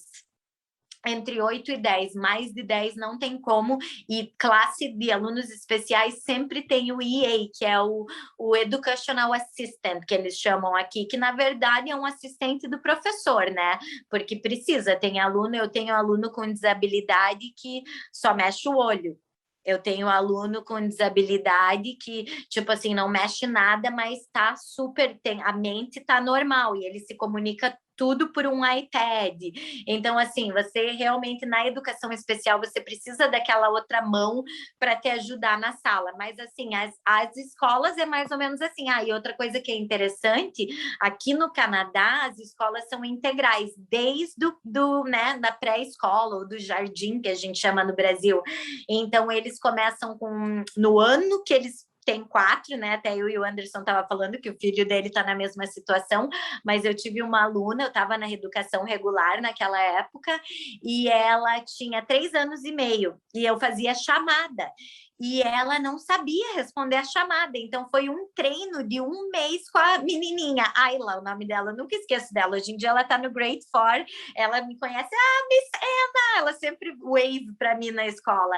Entre 8 e 10, mais de 10 não tem como, e classe de alunos especiais sempre tem o EA, que é o Educational Assistant, que eles chamam aqui, que na verdade é um assistente do professor, né? Porque precisa, eu tenho aluno com desabilidade que só mexe o olho. Eu tenho aluno com desabilidade que, tipo assim, não mexe nada, mas tá super, a mente tá normal, e ele se comunica tudo por um iPad. Então, assim, você realmente, na educação especial, você precisa daquela outra mão para te ajudar na sala. Mas, assim, as escolas é mais ou menos assim. Ah, e outra coisa que é interessante, aqui no Canadá, as escolas são integrais, desde né, da pré-escola ou do jardim, que a gente chama no Brasil. Então, eles começam no ano que eles tem 4, né? Até eu e o Anderson tava falando que o filho dele tá na mesma situação, mas eu tive uma aluna, eu estava na reeducação regular naquela época, e ela tinha 3 anos e meio, e eu fazia chamada. E ela não sabia responder a chamada, então foi um treino de 1 mês com a menininha, Ayla, o nome dela, eu nunca esqueço dela, hoje em dia ela tá no Grade 4, ela me conhece, Miss Anna, ela sempre wave para mim na escola,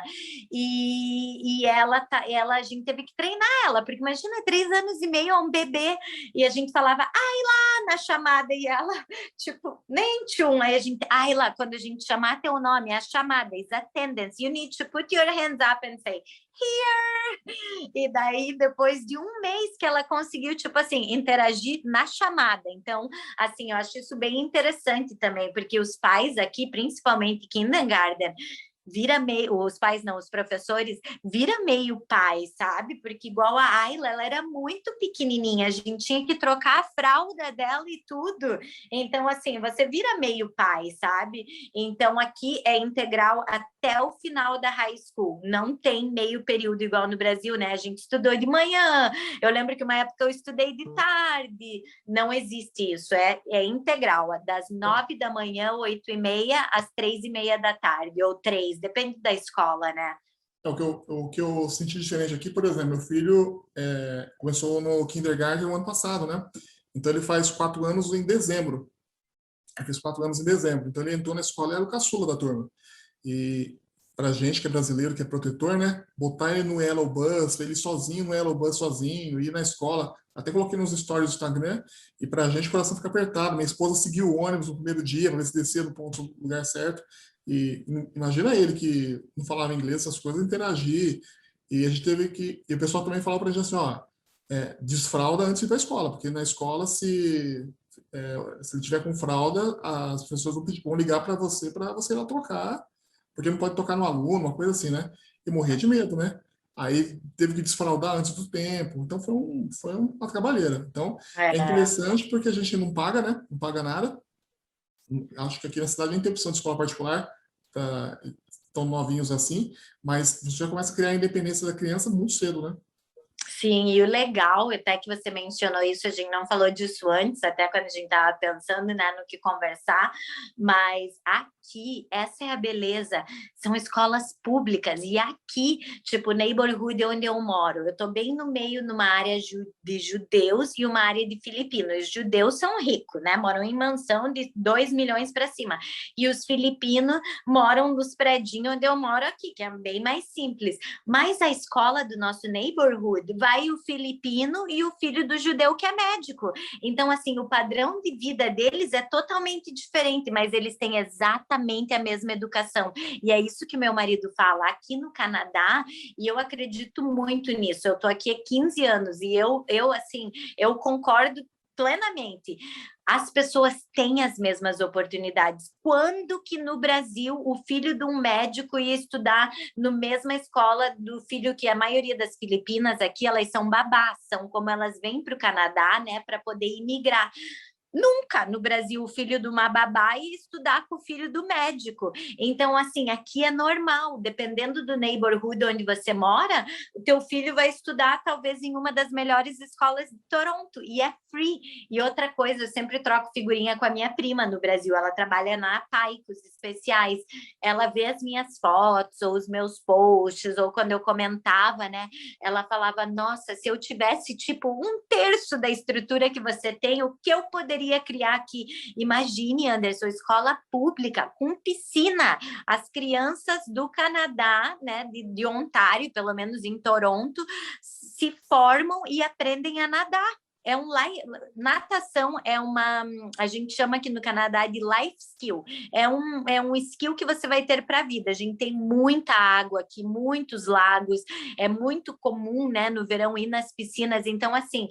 e a gente teve que treinar ela, porque imagina, 3 anos e meio, um bebê, e a gente falava, Ayla, na chamada, e ela, tipo, nem tchum, aí a gente, Ayla, quando a gente chamar teu nome, a chamada, is attendance, you need to put your hands up and say, here! E daí, depois de 1 mês que ela conseguiu, tipo assim, interagir na chamada. Então, assim, eu acho isso bem interessante também, porque os pais aqui, principalmente kindergarten, vira meio, os pais não, os professores, vira meio pai, sabe? Porque igual a Ayla, ela era muito pequenininha, a gente tinha que trocar a fralda dela e tudo. Então, assim, você vira meio pai, sabe? Então, aqui é integral até o final da high school. Não tem meio período igual no Brasil, né? A gente estudou de manhã. Eu lembro que uma época eu estudei de tarde. Não existe isso. É integral. Das 9 da manhã, 8h30, às 3h30 da tarde. Ou 3, depende da escola, né? O que eu senti diferente aqui, por exemplo, meu filho começou no kindergarten no ano passado, né? Então ele faz 4 anos em dezembro. Ele fez 4 anos em dezembro. Então ele entrou na escola e era o caçula da turma. E pra gente que é brasileiro, que é protetor, né? Botar ele no Yellow Bus, ele sozinho no Yellow Bus, sozinho, ir na escola. Até coloquei nos stories do Instagram, e pra gente o coração fica apertado. Minha esposa seguiu o ônibus no primeiro dia, pra ver se descia no ponto, no lugar certo. E imagina ele que não falava inglês, essas coisas, interagir. E a gente teve que. E o pessoal também falou pra gente assim: ó, desfralda antes de ir pra escola, porque na escola, se ele tiver com fralda, as pessoas vão ligar para você ir lá trocar, porque não pode tocar no aluno, uma coisa assim, né? E morria de medo, né? Aí teve que desfraldar antes do tempo, então foi uma trabalheira. Então é interessante porque a gente não paga, né? Não paga nada. Acho que aqui na cidade nem tem opção de escola particular, tão novinhos assim, mas você já começa a criar a independência da criança muito cedo, né? Sim, e o legal, até que você mencionou isso, a gente não falou disso antes, até quando a gente estava pensando, né, no que conversar, mas aqui, essa é a beleza, são escolas públicas, e aqui, tipo, o neighborhood onde eu moro, eu estou bem no meio, numa área de judeus e uma área de filipinos. Os judeus são ricos, né, moram em mansão de 2 milhões para cima, e os filipinos moram nos predinhos onde eu moro aqui, que é bem mais simples, mas a escola do nosso neighborhood vai o filipino e o filho do judeu que é médico. Então, assim, o padrão de vida deles é totalmente diferente, mas eles têm exatamente a mesma educação. E é isso que meu marido fala aqui no Canadá, e eu acredito muito nisso. Eu tô aqui há 15 anos e eu concordo plenamente. As pessoas têm as mesmas oportunidades. Quando que no Brasil o filho de um médico ia estudar na mesma escola do filho que a maioria das filipinas aqui, elas são babás, são como elas vêm para o Canadá, né, para poder imigrar. Nunca no Brasil o filho de uma babá ia estudar com o filho do médico. Então, assim, aqui é normal, dependendo do neighborhood onde você mora, o teu filho vai estudar talvez em uma das melhores escolas de Toronto, e é free. E outra coisa, eu sempre troco figurinha com a minha prima no Brasil, ela trabalha na Paicos Especiais, ela vê as minhas fotos, ou os meus posts, ou quando eu comentava, né, ela falava, nossa, se eu tivesse, tipo, 1/3 da estrutura que você tem, o que eu poderia criar aqui? Imagine, Anderson, escola pública com piscina. As crianças do Canadá, né, de Ontário, pelo menos em Toronto, se formam e aprendem a nadar. Natação a gente chama aqui no Canadá de life skill, é um skill que você vai ter para a vida. A gente tem muita água aqui, muitos lagos, é muito comum, né, no verão ir nas piscinas. Então, assim,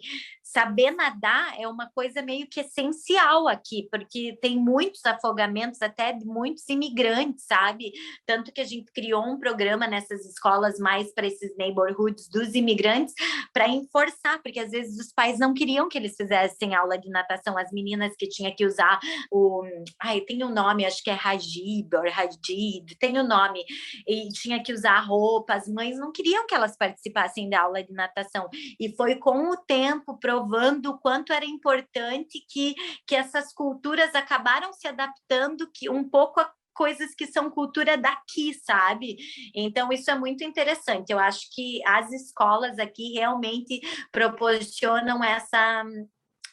saber nadar é uma coisa meio que essencial aqui, porque tem muitos afogamentos, até de muitos imigrantes, sabe? Tanto que a gente criou um programa nessas escolas mais para esses neighborhoods dos imigrantes, para enforçar, porque às vezes os pais não queriam que eles fizessem aula de natação, as meninas que tinham que usar o... Ai, tem um nome, acho que é Hajib, ou Hajid, tem o nome, e tinha que usar roupa, as mães não queriam que elas participassem da aula de natação, e foi com o tempo provando o quanto era importante que essas culturas acabaram se adaptando que um pouco a coisas que são cultura daqui, sabe? Então, isso é muito interessante. Eu acho que as escolas aqui realmente proporcionam essa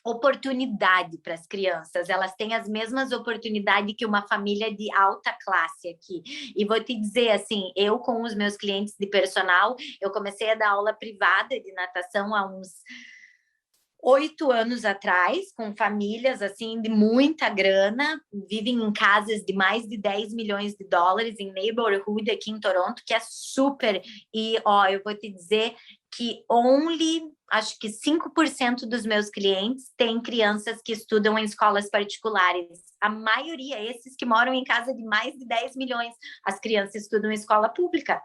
oportunidade para as crianças, elas têm as mesmas oportunidades que uma família de alta classe aqui. E vou te dizer assim, eu com os meus clientes de personal, eu comecei a dar aula privada de natação há uns 8 anos atrás, com famílias assim de muita grana, vivem em casas de mais de 10 milhões de dólares em neighborhood aqui em Toronto, que é super. E ó, eu vou te dizer que acho que 5% dos meus clientes têm crianças que estudam em escolas particulares. A maioria, esses que moram em casa de mais de 10 milhões, as crianças estudam em escola pública.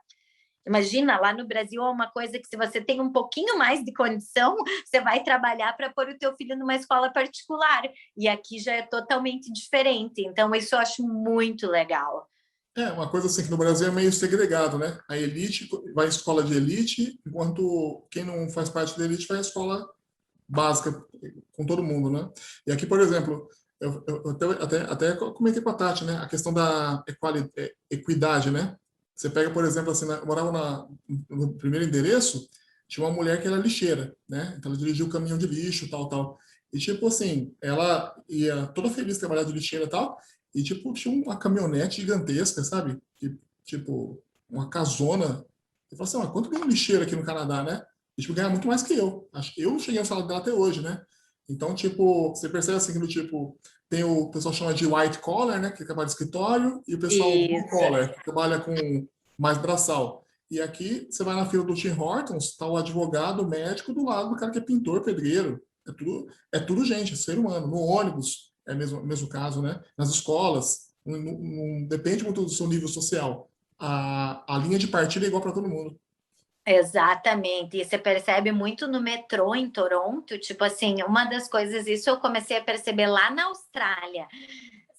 Imagina, lá no Brasil é uma coisa que se você tem um pouquinho mais de condição, você vai trabalhar para pôr o teu filho numa escola particular. E aqui já é totalmente diferente. Então, isso eu acho muito legal. Uma coisa assim que no Brasil é meio segregado, né? A elite vai à escola de elite, enquanto quem não faz parte da elite vai à escola básica com todo mundo, né? E aqui, por exemplo, eu até comentei com a Tati, né? A questão da equidade, né? Você pega, por exemplo, assim, eu morava no primeiro endereço, tinha uma mulher que era lixeira, né? Então ela dirigia o caminhão de lixo, tal, tal. E tipo assim, ela ia toda feliz trabalhar de lixeira e tal, e tipo tinha uma caminhonete gigantesca, sabe? Tipo uma casona. Eu falei assim, mas quanto ganha um lixeiro aqui no Canadá, né? E tipo ganha muito mais que eu. Acho que eu cheguei ao salário dela até hoje, né? Então, tipo, você percebe assim que no tipo tem o pessoal chama de white collar, né, que trabalha no escritório, e o pessoal blue Isso. collar, que trabalha com mais braçal. E aqui você vai na fila do Tim Hortons, está o advogado, o médico do lado do cara que é pintor, pedreiro. É tudo gente, é ser humano. No ônibus é mesmo caso, né? Nas escolas, não depende muito do seu nível social. A linha de partida é igual para todo mundo. Exatamente, e você percebe muito no metrô em Toronto, tipo assim, uma das coisas, isso eu comecei a perceber lá na Austrália,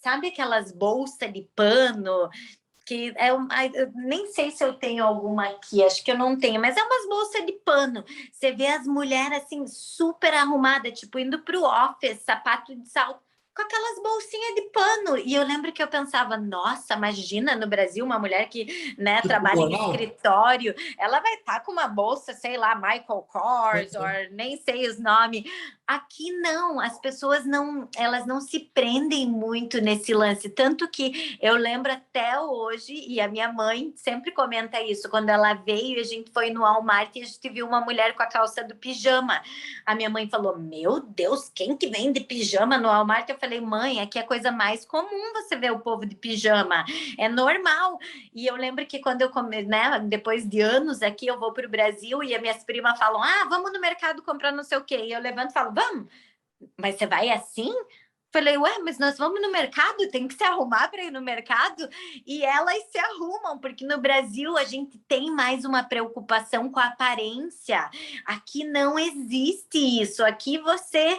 sabe aquelas bolsas de pano, que eu nem sei se eu tenho alguma aqui, acho que eu não tenho, mas é umas bolsas de pano, você vê as mulheres assim, super arrumadas, tipo, indo pro office, sapato de salto, com aquelas bolsinhas de pano. E eu lembro que eu pensava, nossa, imagina no Brasil uma mulher que, né, Tipo, trabalha em jornal? escritório, ela vai estar com uma bolsa, sei lá, Michael Kors, ou nem sei os nomes. Aqui não, as pessoas não, elas não se prendem muito nesse lance, tanto que eu lembro até hoje, e a minha mãe sempre comenta isso, quando ela veio, a gente foi no Walmart e a gente viu uma mulher com a calça do pijama. A minha mãe falou, meu Deus, quem que vem de pijama no Walmart? Eu falei, mãe, aqui é a coisa mais comum você ver o povo de pijama, é normal. E eu lembro que quando né, depois de anos aqui, eu vou para o Brasil e as minhas primas falam, vamos no mercado comprar não sei o quê. E eu levanto e falo, vamos, mas você vai assim? Falei, ué, mas nós vamos no mercado? Tem que se arrumar para ir no mercado? E elas se arrumam, porque no Brasil a gente tem mais uma preocupação com a aparência. Aqui não existe isso. Aqui você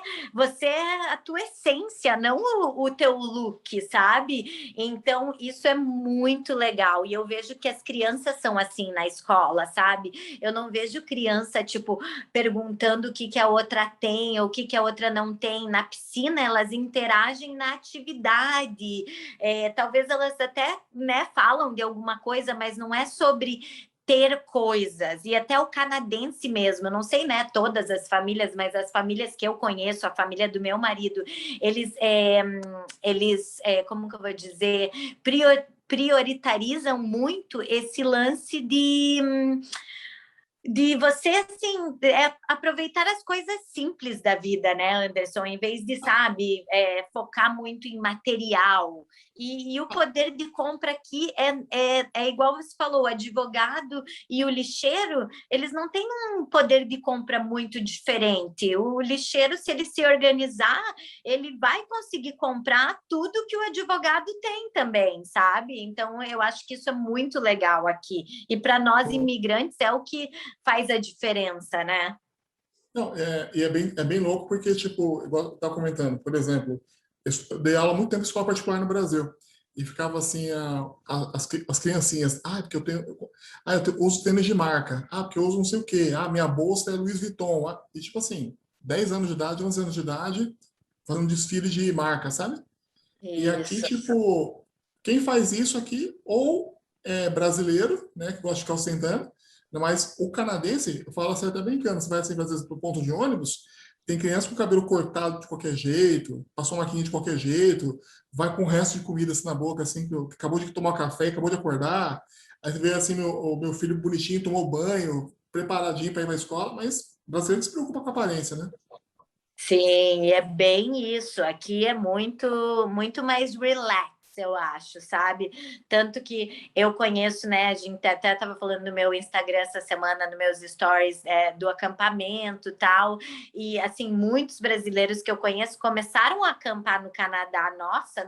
é a tua essência, não o teu look, sabe? Então, isso é muito legal. E eu vejo que as crianças são assim na escola, sabe? Eu não vejo criança, tipo, perguntando o que a outra tem ou o que a outra não tem. Na piscina, elas interagem na atividade. Talvez elas até, né, falam de alguma coisa, mas não é sobre ter coisas. E até o canadense mesmo, eu não sei, né, todas as famílias, mas as famílias que eu conheço, a família do meu marido, eles como que eu vou dizer, prioritarizam muito esse lance de de você, assim, aproveitar as coisas simples da vida, né, Anderson? Em vez de, sabe, focar muito em material. E o poder de compra aqui é igual você falou, o advogado e o lixeiro, eles não têm um poder de compra muito diferente. O lixeiro, se ele se organizar, ele vai conseguir comprar tudo que o advogado tem também, sabe? Então, eu acho que isso é muito legal aqui. E para nós, imigrantes, é o que faz a diferença, né? Não, e é bem louco porque, tipo, igual eu estava comentando, por exemplo, eu dei aula há muito tempo em escola particular no Brasil e ficava assim, as criancinhas, porque eu uso tênis de marca, porque eu uso não sei o quê, minha bolsa é Louis Vuitton, e tipo assim, 10 anos de idade, 11 anos de idade, fazendo desfile de marca, sabe? E aqui, Isso. tipo, quem faz isso aqui ou é brasileiro, né, que gosta de ficar ostentando, mas o canadense, eu falo assim até brincando, você vai assim, às vezes, para o ponto de ônibus, tem criança com o cabelo cortado de qualquer jeito, passou uma maquininha de qualquer jeito, vai com o resto de comida assim na boca, assim, que acabou de tomar café, acabou de acordar, aí você vê assim, o meu filho bonitinho, tomou banho, preparadinho para ir para a escola, mas o brasileiro se preocupa com a aparência, né? Sim, é bem isso. Aqui é muito mais relax, eu acho, sabe? Tanto que eu conheço, né? A gente até estava falando no meu Instagram essa semana, nos meus stories, do acampamento e tal. E assim, muitos brasileiros que eu conheço começaram a acampar no Canadá. Nossa,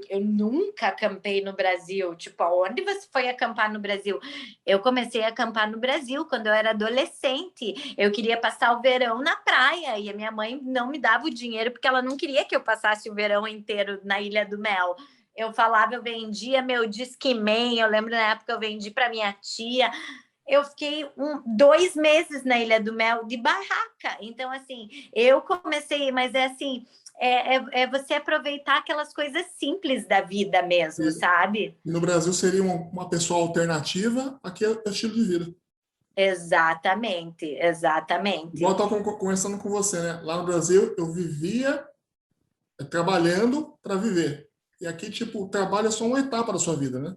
eu nunca acampei no Brasil. Tipo, aonde você foi acampar no Brasil? Eu comecei a acampar no Brasil quando eu era adolescente. Eu queria passar o verão na praia e a minha mãe não me dava o dinheiro porque ela não queria que eu passasse o verão inteiro na Ilha do Mel. Eu falava, eu vendia meu Discman, eu lembro na época eu vendi para minha tia. Eu fiquei 2 meses na Ilha do Mel de barraca. Então, assim, eu comecei, mas é assim, é você aproveitar aquelas coisas simples da vida mesmo, E, sabe? e no Brasil seria uma pessoa alternativa, aqui é estilo de vida. Exatamente, Igual exatamente. eu estava conversando com você, né? Lá no Brasil, eu vivia trabalhando para viver. E aqui, tipo, o trabalho é só uma etapa da sua vida, né?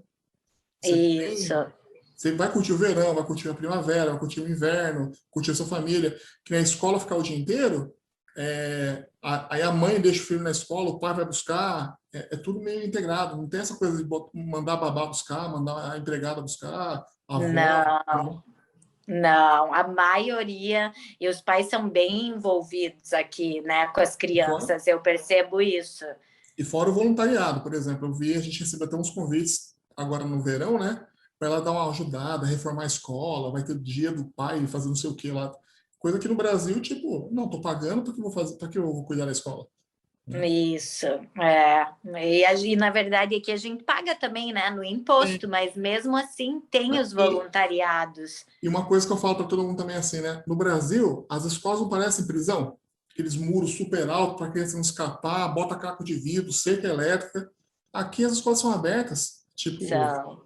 Você tem, Isso. você vai curtir o verão, vai curtir a primavera, vai curtir o inverno, curtir a sua família. Que na escola ficar o dia inteiro, aí a mãe deixa o filho na escola, o pai vai buscar, é tudo meio integrado. Não tem essa coisa de mandar a babá buscar, mandar a empregada buscar, a avó. Não, não, a maioria, e os pais são bem envolvidos aqui, né, com as E fora, crianças, eu percebo isso. e fora o voluntariado, por exemplo. Eu vi, a gente recebeu até uns convites agora no verão, né? Para ela dar uma ajudada, reformar a escola, vai ter dia do pai, fazer não sei o que lá. Coisa que no Brasil, tipo, não, tô pagando porque eu vou fazer, porque eu vou cuidar da escola, né? Isso, é. E na verdade aqui a gente paga também, né, no imposto, Tem, mas mesmo assim tem né? os voluntariados. E uma coisa que eu falo para todo mundo também é assim, né? No Brasil, as escolas não parecem prisão. Aqueles muros super altos para a criança não escapar, bota caco de vidro, cerca elétrica. Aqui as escolas são abertas, tipo, São,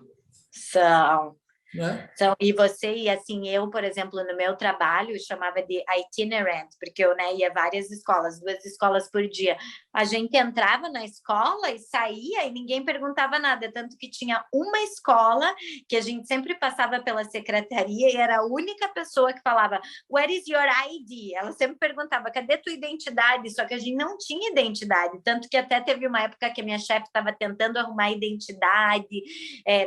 são. né? Então, e você, e assim, eu, por exemplo, no meu trabalho, chamava de itinerant, porque eu, né, ia várias escolas, 2 escolas por dia. A gente entrava na escola e saía e ninguém perguntava nada, tanto que tinha uma escola que a gente sempre passava pela secretaria e era a única pessoa que falava, What is your ID? Ela sempre perguntava, cadê tua identidade? Só que a gente não tinha identidade, tanto que até teve uma época que a minha chefe estava tentando arrumar identidade,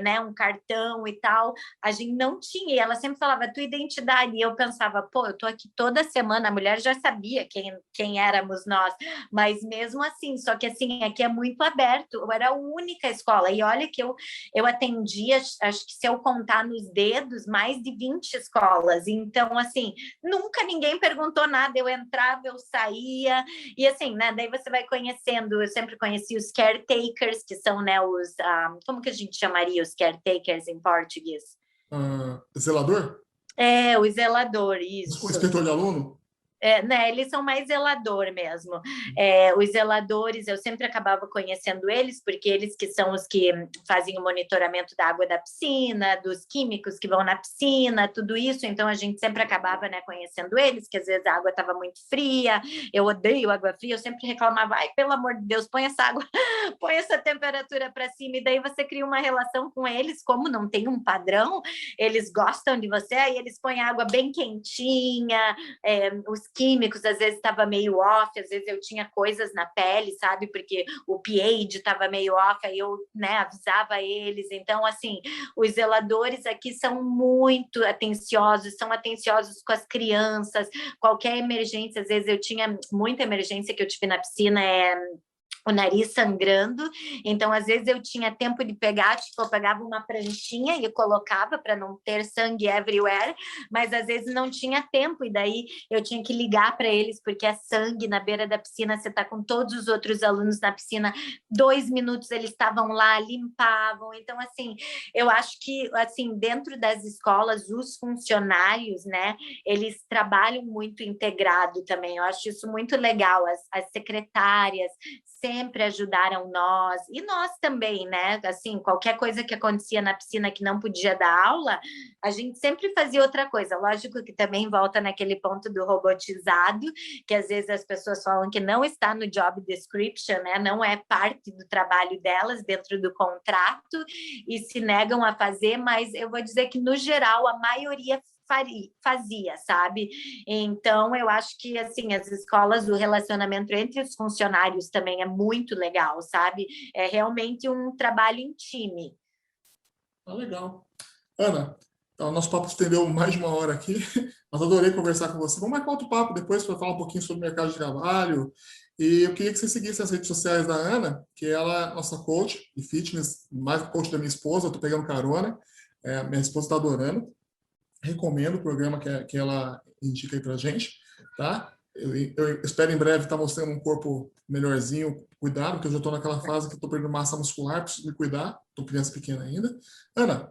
né, um cartão e tal, a gente não tinha, e ela sempre falava tua identidade, e eu pensava, pô, eu tô aqui toda semana, a mulher já sabia quem éramos nós, mas mesmo assim, só que assim, aqui é muito aberto, eu era a única escola, e olha que eu atendia, acho que se eu contar nos dedos, mais de 20 escolas, então assim, nunca ninguém perguntou nada, eu entrava, eu saía, e assim, né, daí você vai conhecendo, eu sempre conheci os caretakers, que são, né, como que a gente chamaria os caretakers em português? Zelador, O zelador, o isso. inspetor de aluno. Né, eles são mais zelador mesmo. Os zeladores, eu sempre acabava conhecendo eles, porque eles que são os que fazem o monitoramento da água da piscina, dos químicos que vão na piscina, tudo isso. Então, a gente sempre acabava, né, conhecendo eles, que às vezes a água estava muito fria. Eu odeio água fria, eu sempre reclamava, ai, pelo amor de Deus, põe essa água, põe essa temperatura para cima. E daí você cria uma relação com eles, como não tem um padrão, eles gostam de você, aí eles põem a água bem quentinha, os químicos, às vezes estava meio off, às vezes eu tinha coisas na pele, sabe? Porque o pH estava meio off, aí eu, né, avisava eles. Então, assim, os zeladores aqui são muito atenciosos, são atenciosos com as crianças, qualquer emergência, às vezes eu tinha muita emergência que eu tive na piscina, o nariz sangrando, então às vezes eu tinha tempo de pegar, tipo, eu pegava uma pranchinha e colocava para não ter sangue everywhere, mas às vezes não tinha tempo, e daí eu tinha que ligar para eles, porque é sangue na beira da piscina, você está com todos os outros alunos na piscina, 2 minutos eles estavam lá, limpavam, então assim, eu acho que, assim, dentro das escolas, os funcionários, né, eles trabalham muito integrado também, eu acho isso muito legal, as secretárias sempre ajudaram nós, e nós também, né? Assim, qualquer coisa que acontecia na piscina que não podia dar aula, a gente sempre fazia outra coisa. Lógico que também volta naquele ponto do robotizado, que às vezes as pessoas falam que não está no job description, né? Não é parte do trabalho delas dentro do contrato e se negam a fazer, mas eu vou dizer que, no geral, a maioria fazia, sabe? Então, eu acho que, assim, as escolas, o relacionamento entre os funcionários também é muito legal, sabe? É realmente um trabalho em time. Legal. Ana, então, nosso papo estendeu mais de uma hora aqui, mas adorei conversar com você. Vamos marcar outro papo depois para falar um pouquinho sobre o mercado de trabalho. E eu queria que você seguisse as redes sociais da Ana, que ela é nossa coach de fitness, mais coach da minha esposa, eu estou pegando carona. Minha esposa está adorando. Recomendo o programa que ela indica aí pra gente, tá? Eu espero em breve estar mostrando um corpo melhorzinho, cuidado, porque eu já estou naquela fase que estou perdendo massa muscular, preciso me cuidar, estou criança pequena ainda. Ana,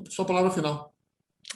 sua palavra final.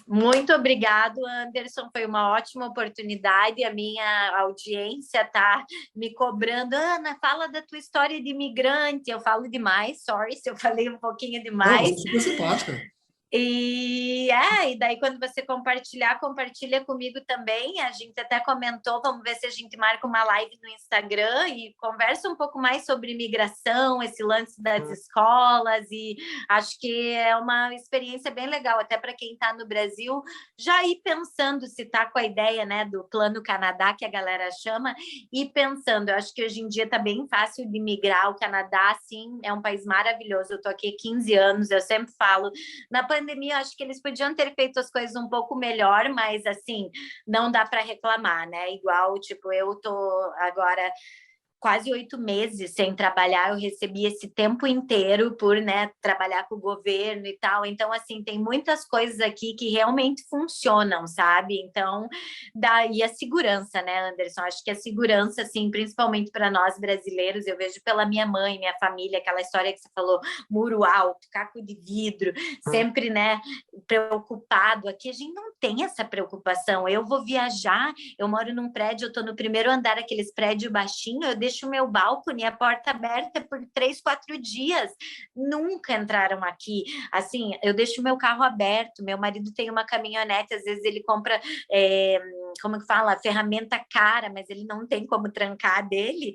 Muito obrigado, Anderson. Foi uma ótima oportunidade. A minha audiência está me cobrando. Ana, fala da tua história de imigrante. Eu falo demais, sorry se eu falei um pouquinho Não, demais. você é super simpática. E daí quando você compartilha comigo também. A gente até comentou, vamos ver se a gente marca uma live no Instagram e conversa um pouco mais sobre imigração, esse lance das escolas, e acho que é uma experiência bem legal, até para quem está no Brasil, já ir pensando se está com a ideia, né, do Plano Canadá, que a galera chama, e pensando, eu acho que hoje em dia está bem fácil de migrar. O Canadá, sim, é um país maravilhoso, eu estou aqui há 15 anos, eu sempre falo, na pandemia, acho que eles podiam ter feito as coisas um pouco melhor, mas, assim, não dá para reclamar, né? Igual, tipo, eu tô agora quase 8 meses sem trabalhar, eu recebi esse tempo inteiro por, né, trabalhar com o governo e tal. Então, assim, tem muitas coisas aqui que realmente funcionam, sabe? Então, daí a segurança, né, Anderson? Acho que a segurança, assim, principalmente para nós brasileiros, eu vejo pela minha mãe, minha família, aquela história que você falou, muro alto, caco de vidro, sempre, né, preocupado. Aqui a gente não tem essa preocupação. Eu vou viajar, eu moro num prédio, eu tô no primeiro andar, aqueles prédios baixinhos, eu deixo o meu balcone, a porta aberta por 3, 4 dias. Nunca entraram aqui. Assim, eu deixo o meu carro aberto, meu marido tem uma caminhonete, às vezes ele compra, como que fala, ferramenta cara, mas ele não tem como trancar dele.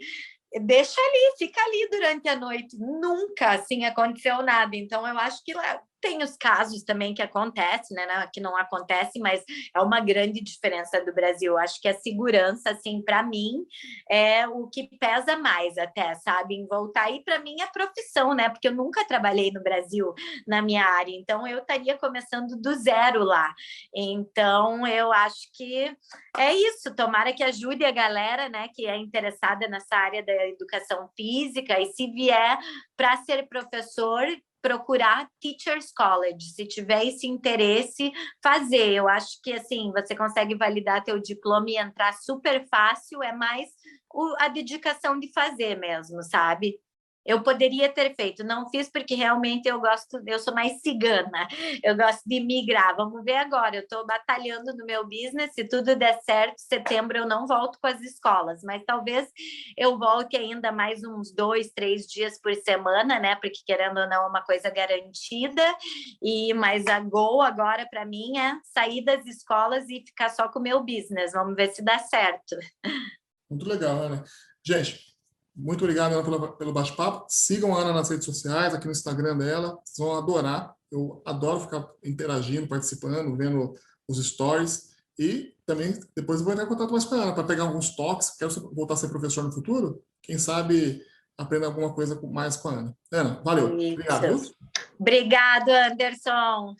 Deixa ali, fica ali durante a noite. Nunca, assim, aconteceu nada. Então, eu acho que lá tem os casos também que acontecem, né? Que não acontece, mas é uma grande diferença do Brasil. Acho que a segurança, assim, para mim, é o que pesa mais até, sabe? Em voltar. E para mim, a profissão, né? Porque eu nunca trabalhei no Brasil na minha área. Então, eu estaria começando do zero lá. Então, eu acho que é isso. Tomara que ajude a galera, né? Que é interessada nessa área da educação física. E se vier para ser professor, procurar Teachers College, se tiver esse interesse, fazer. Eu acho que, assim, você consegue validar teu diploma e entrar super fácil, é mais a dedicação de fazer mesmo, sabe? Eu poderia ter feito, não fiz porque realmente eu sou mais cigana, eu gosto de migrar. Vamos ver agora, eu estou batalhando no meu business, se tudo der certo, setembro eu não volto com as escolas, mas talvez eu volte ainda mais uns 2, 3 dias por semana, né? Porque querendo ou não é uma coisa garantida. Mas a goal agora para mim é sair das escolas e ficar só com o meu business. Vamos ver se dá certo. Muito legal, Ana. Gente, muito obrigado, Ana, pelo bate-papo. Sigam a Ana nas redes sociais, aqui no Instagram dela. Vocês vão adorar. Eu adoro ficar interagindo, participando, vendo os stories. E também, depois eu vou entrar em contato mais com a Ana para pegar alguns toques. Quero voltar a ser professor no futuro. Quem sabe aprender alguma coisa mais com a Ana. Ana, valeu. Obrigado, Isso. viu? Obrigado, Anderson.